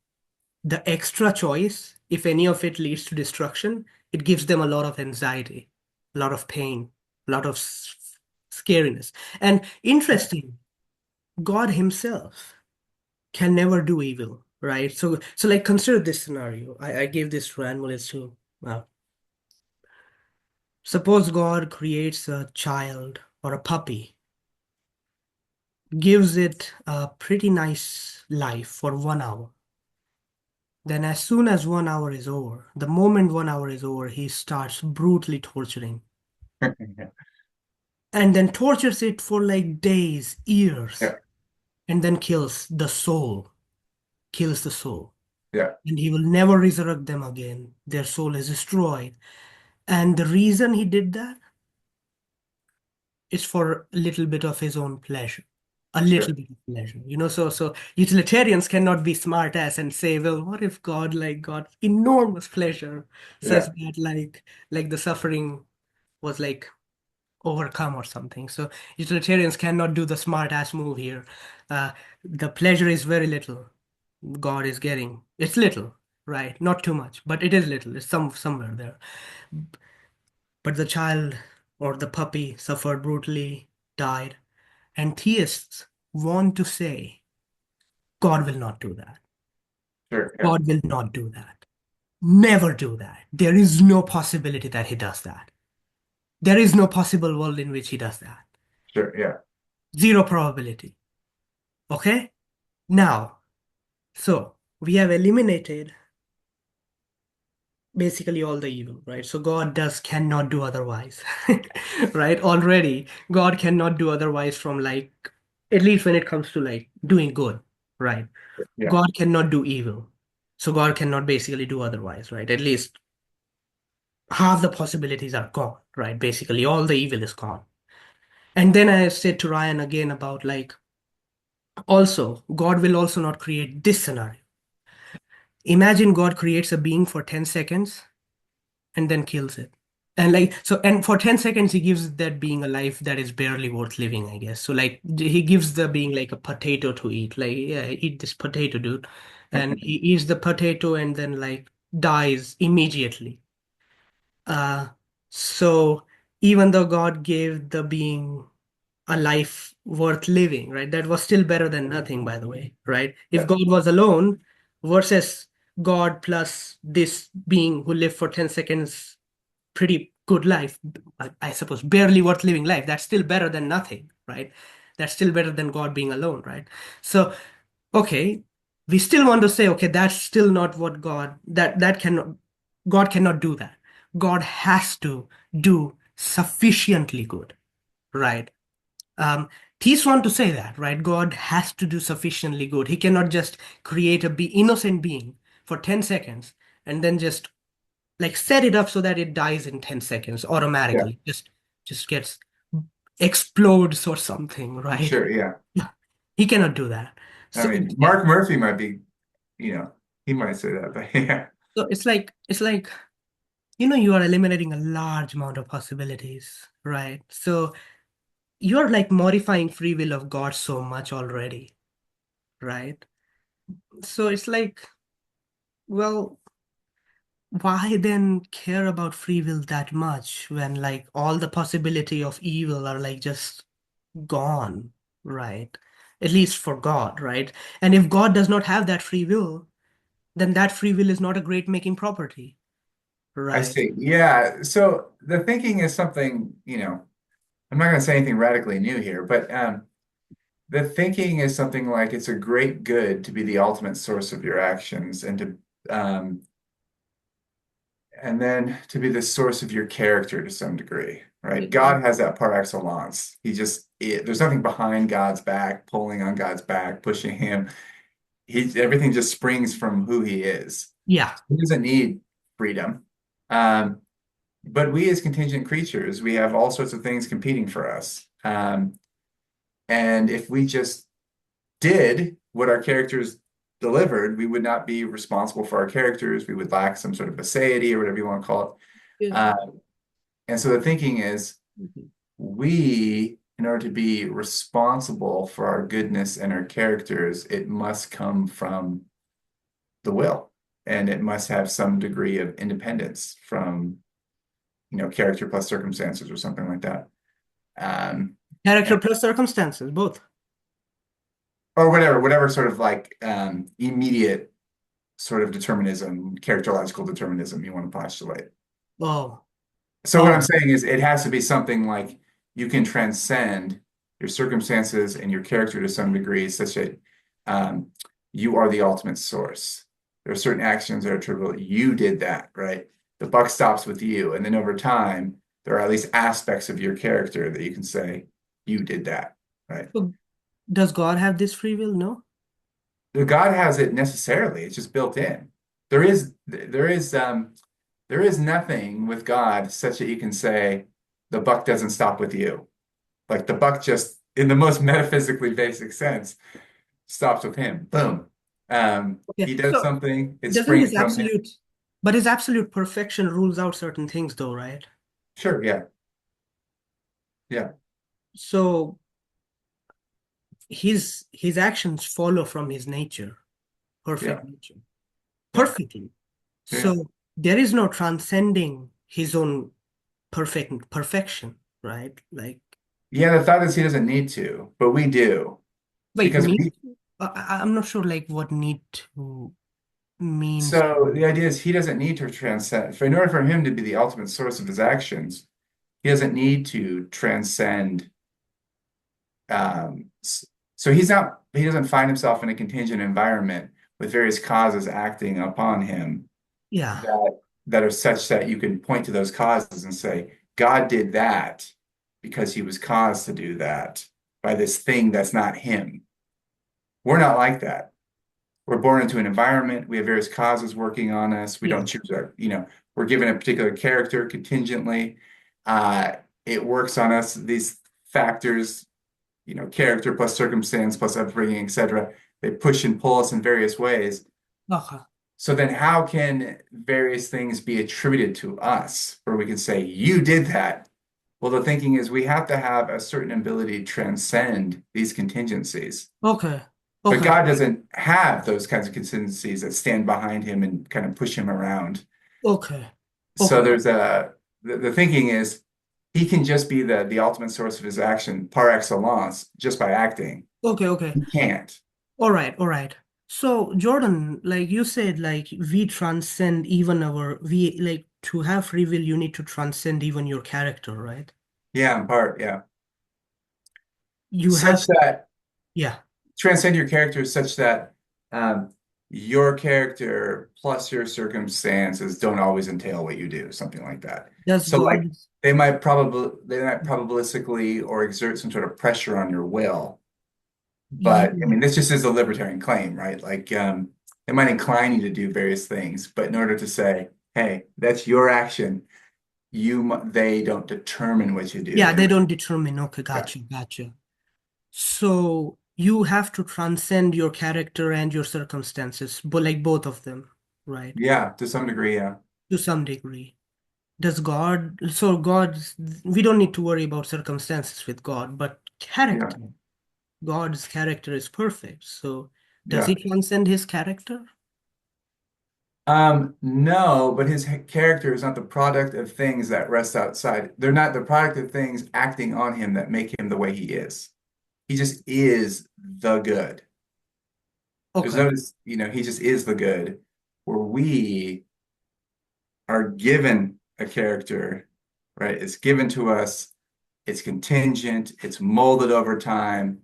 the extra choice, if any of it leads to destruction, it gives them a lot of anxiety, a lot of pain, a lot of scariness. And interesting, God Himself can never do evil, right? So like consider this scenario. I gave this to animals too. Suppose God creates a child or a puppy, gives it a pretty nice life for 1 hour. Then, as soon as 1 hour is over, the moment 1 hour is over, he starts brutally torturing and then tortures it for like days, years, yeah, and then kills the soul. yeah, And he will never resurrect them again. Their soul is destroyed. And the reason he did that is for a little bit of his own pleasure. A little sure. bit of pleasure. So utilitarians cannot be smart ass and say, well, what if God like got enormous pleasure such Yeah, that like the suffering was like overcome or something. So utilitarians cannot do the smart ass move here. Uh, the pleasure is very little. God is getting. It's little, right? Not too much, but it is little. It's somewhere there. But the child or the puppy suffered brutally, died. And theists want to say, God will not do that. sure. Yeah, God will not do that. Never do that. There is no possibility that he does that. There is no possible world in which he does that. sure. Yeah, Zero probability. Okay? Now, so we have eliminated basically all the evil, right? So God does cannot do otherwise, right? Already, God cannot do otherwise from like, at least when it comes to like doing good, right? yeah, God cannot do evil. So God cannot basically do otherwise, right? At least half the possibilities are gone, right? Basically, all the evil is gone. And then I said to Ryan again about like, Also, God will also not create this scenario. Imagine God creates a being for 10 seconds and then kills it. And like so, and for 10 seconds he gives that being a life that is barely worth living, I guess. So like he gives the being like a potato to eat. Like, yeah, eat this potato, dude. And he eats the potato and then like dies immediately. Uh so even though God gave the being a life worth living, right? That was still better than nothing, by the way, right? If Yeah, God was alone versus God plus this being who lived for 10 seconds, pretty good life, I suppose, barely worth living life, that's still better than nothing, right? That's still better than God being alone, right? So, okay, we still want to say, okay, that's still not what that cannot, God cannot do that. God has to do sufficiently good, right? um, theists want to say that, right? God has to do sufficiently good. He cannot just create a innocent being for 10 seconds and then just like set it up so that it dies in 10 seconds yeah, automatically. Just gets explodes or something, right? sure, yeah. Yeah. He cannot do that. I So mean, yeah. Mark Murphy might be, you know, he might say that, but yeah, So it's like you are eliminating a large amount of possibilities, right? So you're like modifying free will of God so much already, right? So it's like, well, why then care about free will that much when like all the possibility of evil are like just gone, right? At least for God, right? And if God does not have that free will, then that free will is not a great making property, I right? see. Yeah. So the thinking is something, I'm not going to say anything radically new here, but the thinking is something like it's a great good to be the ultimate source of your actions um, and then to be the source of your character to some degree, right? Yeah. God has that par excellence. There's nothing behind God's back, pulling on God's back, pushing him. Everything just springs from who he is. Yeah. He doesn't need freedom. Um, but we as contingent creatures, we have all sorts of things competing for us. And if we just did what our characters delivered, we would not be responsible for our characters. We would lack some sort of aseity or whatever you want to call it. Yeah. And so the thinking is Mhm. in order to be responsible for our goodness and our characters, it must come from the will. And it must have some degree of independence from, character plus circumstances or something like that. Um, Character and, plus circumstances, both. or whatever sort of like immediate sort of determinism, characterological determinism you want to postulate. Oh, So what I'm oh, saying is it has to be something like you can transcend your circumstances and your character to some degree, such that um, you are the ultimate source. There are certain actions that are trivial. You did that, right? The buck stops with you. And then over time, there are at least aspects of your character that you can say, you did that, right? so does God have this free will? No. God has it necessarily. It's just built in. There is nothing with God such that you can say the buck doesn't stop with you. Like the buck just, in the most metaphysically basic sense, stops with him. Boom. Okay, He does so something, it doesn't springs his from him. absolute, but his absolute perfection rules out certain things, though, right? Sure, yeah, yeah, So his actions follow from his nature, yeah, perfect nature, yeah, perfectly. yeah. So there is no transcending his own perfection, right? Like, Yeah, the thought is he doesn't need to, but we do. wait, Because need? we, I'm not sure, like, what need to means. so the idea is he doesn't need to transcend. In order for him to be the ultimate source of his actions, he doesn't need to transcend. So he doesn't find himself in a contingent environment with various causes acting upon him Yeah, that are such that you can point to those causes and say, God did that because he was caused to do that by this thing that's not him. We're not like that. We're born into an environment. We have various causes working on us. We yeah. don't choose we're given a particular character contingently. Uh, it works on us. These factors, character plus circumstance plus upbringing, etc. They push and pull us in various ways. Okay. So then how can various things be attributed to us where we can say, you did that? Well, the thinking is we have to have a certain ability to transcend these contingencies. Okay. But Okay. God doesn't have those kinds of contingencies that stand behind him and kind of push him around. Okay. So Okay. there's the thinking is he can just be the ultimate source of his action par excellence just by acting. Okay. Okay. He can't. All right. All right. So, Jordan, like you said, like we transcend even we like to have free will, you need to transcend even your character, right? Yeah, in part, yeah. You have, Such that yeah. transcend your character such that um, your character plus your circumstances don't always entail what you do, something like that. Does So like God, they might probabilistically or exert some sort of pressure on your will. But I yeah, mean, this just is a libertarian claim, right? Like it might incline you to do various things, but in order to say, hey, that's your action, they don't determine what you do. yeah, They they don't determine. Okay, yeah. gotcha, gotcha. So you have to transcend your character and your circumstances, but like both of them, right? Yeah, to some degree, yeah. To some degree. Does God, so God, we don't need to worry about circumstances with God, but Yeah. character, God's character is perfect. So does he Yeah. transcend his character? No, but his character is not the product of things that rest outside. They're not the product of things acting on him that make him the way he is. He just is the good. There's Okay. no, he just is the good. Where we are given a character, right? It's given to us, it's contingent, it's molded over time.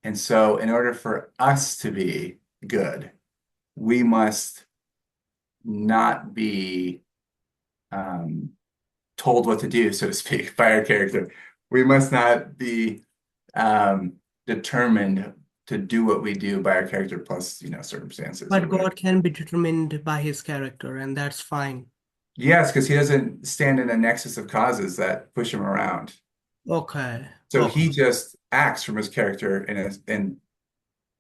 And so, in order for us to be good, we must not be um, told what to do, so to speak, by our character. We must not be um, determined to do what we do by our character plus, circumstances or But whatever. God can be determined by his character, and that's fine. Yes, because he doesn't stand in a nexus of causes that push him around. Okay. So Okay. he just acts from his character in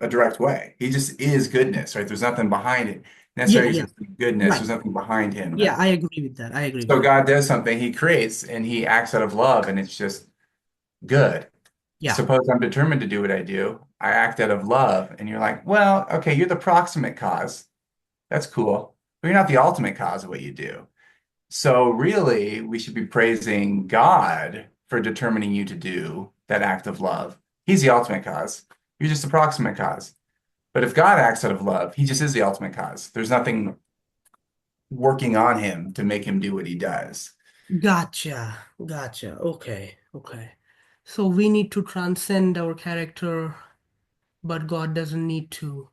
a direct way. He just is goodness, right? There's nothing behind it. Yeah, Necessarily yeah. just goodness. Right. There's nothing behind him. Yeah, I agree with that. I agree So with that. God does something, he creates and he acts out of love, and it's just good. Yeah. Suppose I'm determined to do what I do. I act out of love, and you're like, well, okay, you're the proximate cause. That's cool. But you're not the ultimate cause of what you do. So really, we should be praising God for determining you to do that act of love. He's the ultimate cause. You're just the proximate cause. But if God acts out of love, he just is the ultimate cause. There's nothing working on him to make him do what he does. Gotcha. Gotcha. Okay. Okay. So we need to transcend our character, but God doesn't need to.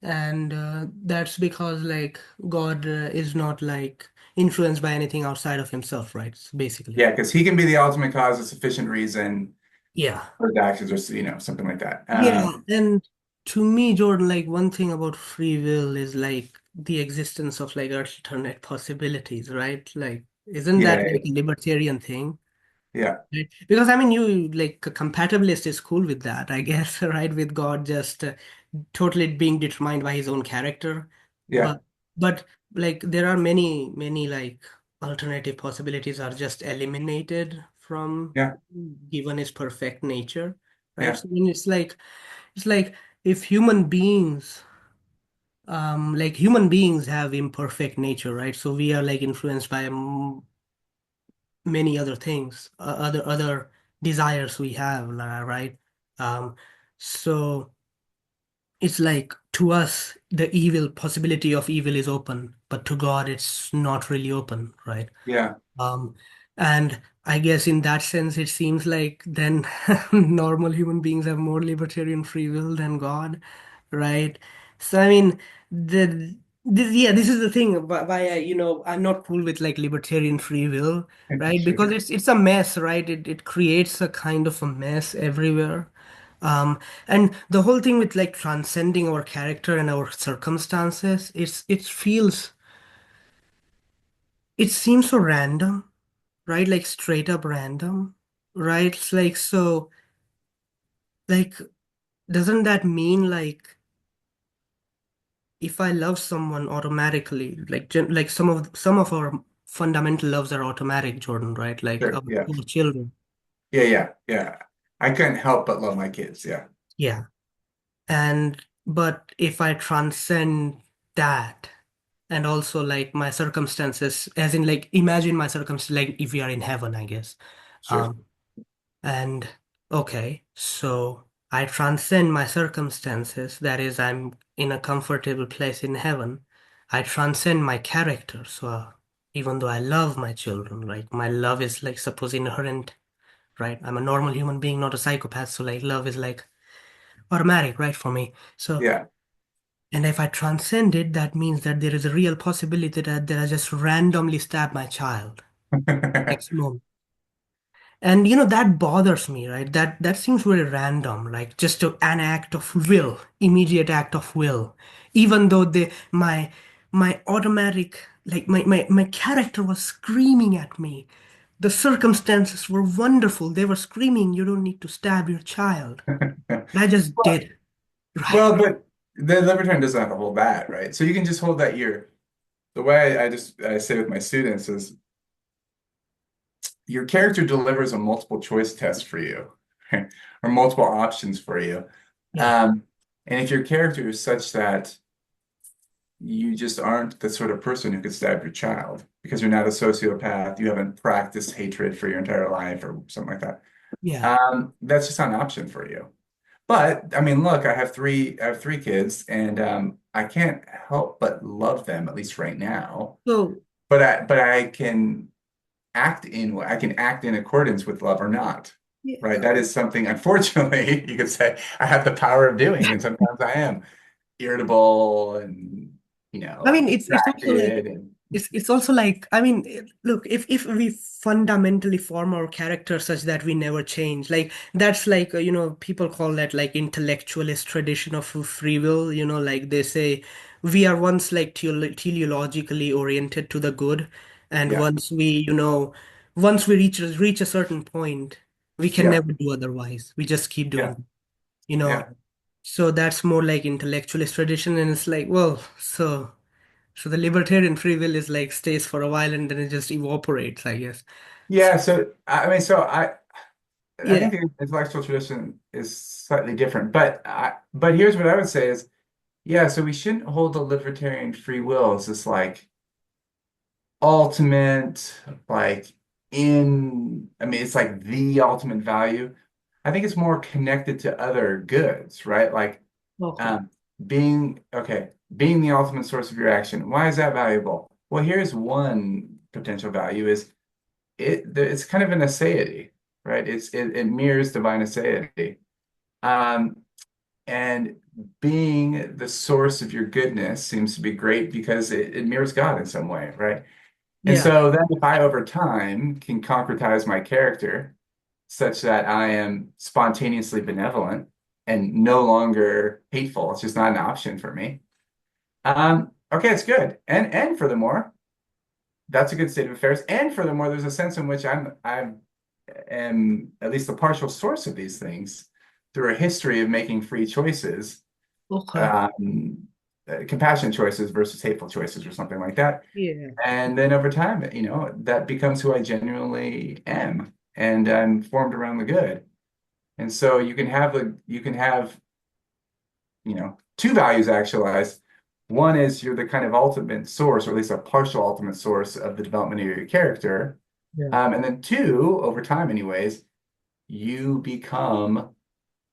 And that's because like God is not like influenced by anything outside of himself, right? Basically. Yeah, because he can be the ultimate cause of sufficient reason Yeah. for his actions or, something like that. Yeah. And to me, Jordan, like one thing about free will is like the existence of like alternate possibilities, right? Like, isn't that Yeah, like a libertarian thing? yeah, Right? Because I mean, you like a compatibilist is cool with that, I guess, right? With God just totally being determined by his own character. yeah, But but like there are many many like alternative possibilities are just eliminated from yeah, given his perfect nature, right? yeah, So then it's like if human beings like human beings have imperfect nature, right? So we are like influenced by many other things, other desires we have, right? Um, so it's like to us the evil possibility of evil is open, but to God it's not really open, right? yeah, Um, and I guess in that sense, it seems like then normal human beings have more libertarian free will than God, right? So I mean, yeah, this is the thing why I'm not cool with like libertarian free will, right? Because sure. it's a mess, right? It creates a kind of a mess everywhere. And the whole thing with like transcending our character and our circumstances, it seems so random, right? Like straight up random, right? It's like so like, doesn't that mean like if I love someone automatically, like like some of our fundamental loves are automatic, Jordan, right? Like Sure. Yeah. our children. Yeah, yeah, yeah. I couldn't help but love my kids. Yeah. Yeah. And but if I transcend that and also like my circumstances, as in like imagine my circumstances like if we are in heaven, I guess. Sure. Um and okay, so I transcend my circumstances, that is, I'm in a comfortable place in heaven. I transcend my character. So even though I love my children, like my love is like suppose inherent, right? I'm a normal human being, not a psychopath, so like love is like automatic, right, for me. So Yeah. and if I transcend it, that means that there is a real possibility that I just randomly stab my child next moment. And that bothers me, right? That seems very random, like just an act of will, immediate act of will. Even though my automatic, like my character was screaming at me. The circumstances were wonderful. They were screaming, you don't need to stab your child. And I just Well, did, right? well, but the libertarian doesn't have to hold that, right? So you can just hold that the way I say with my students is your character delivers a multiple choice test for you, right? Or multiple options for you. Yeah, Um, and if your character is such that you just aren't the sort of person who could stab your child because you're not a sociopath, you haven't practiced hatred for your entire life or something like that. yeah. That's just not an option for you. But I mean, look, I have three kids, and I can't help but love them, at least right now. So, But I can act in accordance with love or not. Right? yeah. That is something, unfortunately, you could say I have the power of doing, and sometimes I am irritable and I mean, it's also like distracted and it's also like I mean, look, if we fundamentally form our character such that we never change, like that's like people call that like intellectualist tradition of free will. Like they say we are once like teleologically oriented to the good, and yeah, once we reach a certain point, we can yeah, never do otherwise. We just keep yeah, doing, you know. yeah. So that's more like intellectualist tradition, and it's like, well, so the libertarian free will is like stays for a while and then it just evaporates, I guess. So, Yeah, so I mean, I think yeah. the intellectual tradition is slightly different, but here's what I would say is, yeah, so we shouldn't hold the libertarian free will as this like ultimate, like I mean, it's like the ultimate value. I think it's more connected to other goods, right? Like Okay. um, being the ultimate source of your action. Why is that valuable? Well, here's one potential value is it's kind of an aseity, right? It mirrors divine aseity. Um, and being the source of your goodness seems to be great because it mirrors God in some way, right? And Yeah. so then if I over time can concretize my character such that I am spontaneously benevolent and no longer hateful, it's just not an option for me. Okay, it's good. And furthermore, that's a good state of affairs. And furthermore, there's a sense in which I am at least the partial source of these things through a history of making free choices, Okay. um, compassionate choices versus hateful choices or something like that. Yeah. And then over time, that becomes who I genuinely am, and I'm formed around the good. And so you can have two values actualized. One is you're the kind of ultimate source, or at least a partial ultimate source of the development of your character. Yeah. And then two, over time, anyways, you become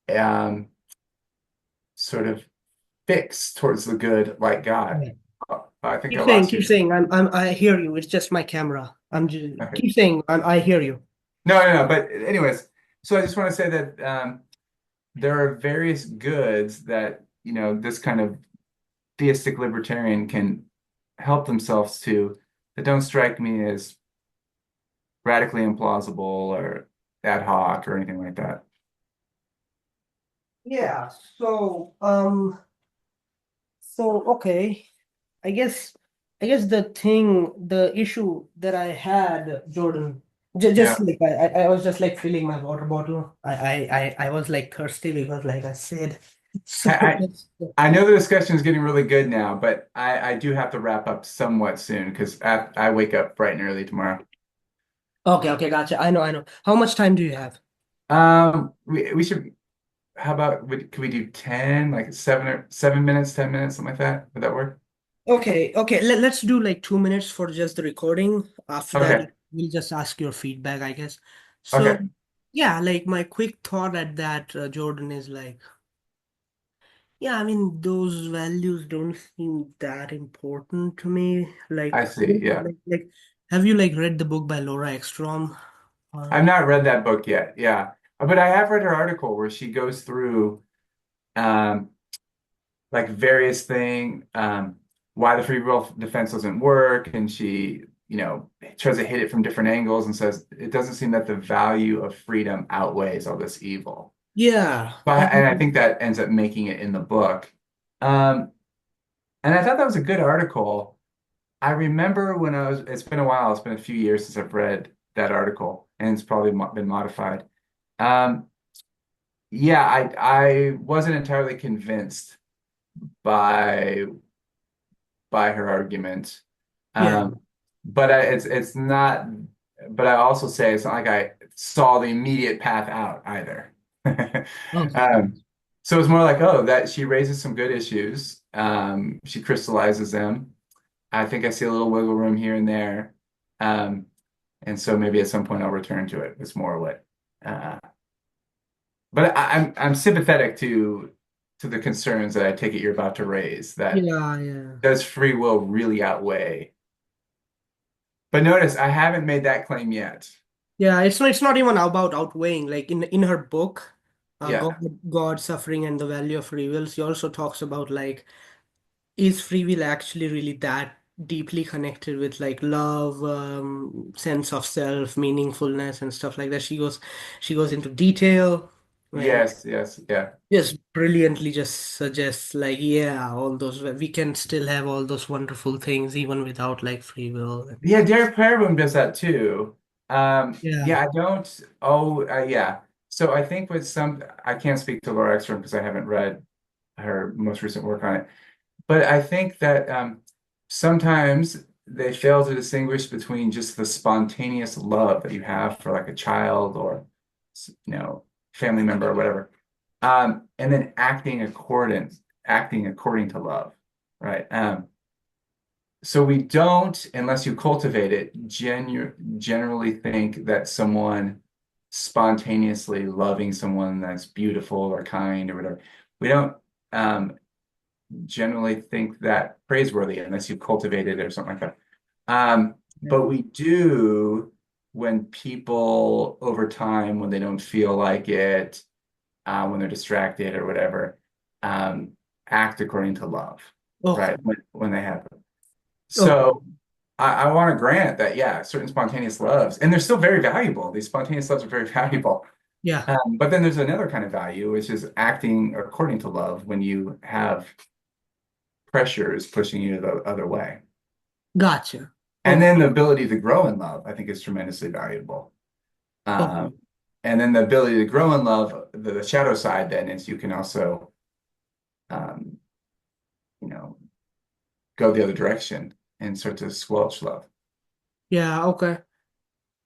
um, sort of fixed towards the good like God. Yeah. I think Keep I saying, lost keep you. saying. I hear you. It's just my camera. I'm just Okay. keep saying. I hear you. No, no, no. But anyways, so I just want to say that there are various goods that, this kind of theistic libertarian can help themselves to that don't strike me as radically implausible or ad hoc or anything like that. Yeah. So okay. I guess I guess the issue that I had, Jordan. Just Yeah. like I was just like filling my water bottle. I was like thirsty because like I said. So I, I just I know the discussion is getting really good now, but I do have to wrap up somewhat soon because I wake up bright and early tomorrow. okay, okay, gotcha. I know. How much time do you have? We should. How about could we do 10, like 7 minutes, 10 minutes, something like that? Would that work? Okay, okay. Let's do like 2 minutes for just the recording. After that, Okay. we'll just ask your feedback, I guess. So, Okay. yeah, like my quick thought at that, Jordan, is like, yeah, I mean, those values don't seem that important to me. I see. Yeah. Have you like read the book by Laura Ekstrom? I've not read that book yet. Yeah. But I have read her article where she goes through um like various thing why the free will defense doesn't work, and she, tries to hit it from different angles and says it doesn't seem that the value of freedom outweighs all this evil. Yeah. And I think that ends up making it in the book. Um, and I thought that was a good article. I remember it's been a while, it's been a few years since I've read that article, and it's probably been modified. Um, yeah, I wasn't entirely convinced by by her argument. Yeah. Um, but it's not. But I also say it's not like I saw the immediate path out either. Okay. Um, so it's more like, oh, that she raises some good issues. She crystallizes them. I think I see a little wiggle room here and there. Um, and so maybe at some point I'll return to it. It's more what. Uh, but I'm sympathetic to the concerns that I take it you're about to raise. That Yeah, yeah. does free will really outweigh? But notice I haven't made that claim yet. Yeah, it's not even about outweighing. Like in her book, Yeah. God, Suffering, and the Value of Free Will, she also talks about like, is free will actually really that deeply connected with like love, sense of self, meaningfulness, and stuff like that. She goes into detail and Yes, yes, yeah. just brilliantly just suggests like, yeah, all those we can still have all those wonderful things even without like free will. Yeah, Derek Pereboom does that too. Yeah. Yeah, I don't. Oh, yeah. So I think with I can't speak to Laura Ekstrom because I haven't read her most recent work on it. But I think that sometimes they fail to distinguish between just the spontaneous love that you have for like a child or, you know, family member or whatever, and then acting according to love, right? So we don't, unless you cultivate it, generally think that someone spontaneously loving someone that's beautiful or kind or whatever. We don't generally think that praiseworthy unless you cultivate it or something like that. But we do when people over time, when they don't feel like it, when they're distracted or whatever, um, act according to love, Okay. right? When they have it. Okay. So I want to grant that, yeah, certain spontaneous loves, and they're still very valuable. These spontaneous loves are very valuable. Yeah. But then there's another kind of value, which is acting according to love when you have pressures pushing you the other way. Gotcha. And Okay. then the ability to grow in love, I think, is tremendously valuable. Um, Okay. and then the ability to grow in love, the shadow side then is you can also, um, you know, go the other direction and start to squelch love. Yeah. Okay.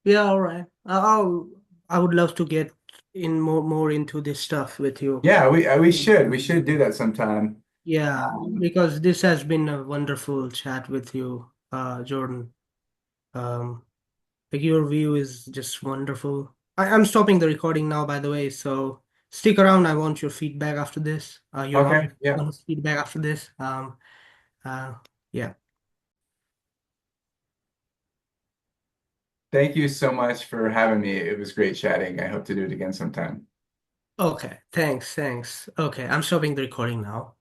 Yeah. All right. I would love to get in more into this stuff with you. Yeah, we should do that sometime. Yeah, Um, because this has been a wonderful chat with you, Jordan. Um, like your view is just wonderful. I'm stopping the recording now, by the way, so stick around. I want your feedback after this. Your okay, yeah. honest feedback after this. Uh, yeah. Thank you so much for having me. It was great chatting. I hope to do it again sometime. Okay. Thanks. Okay. I'm stopping the recording now.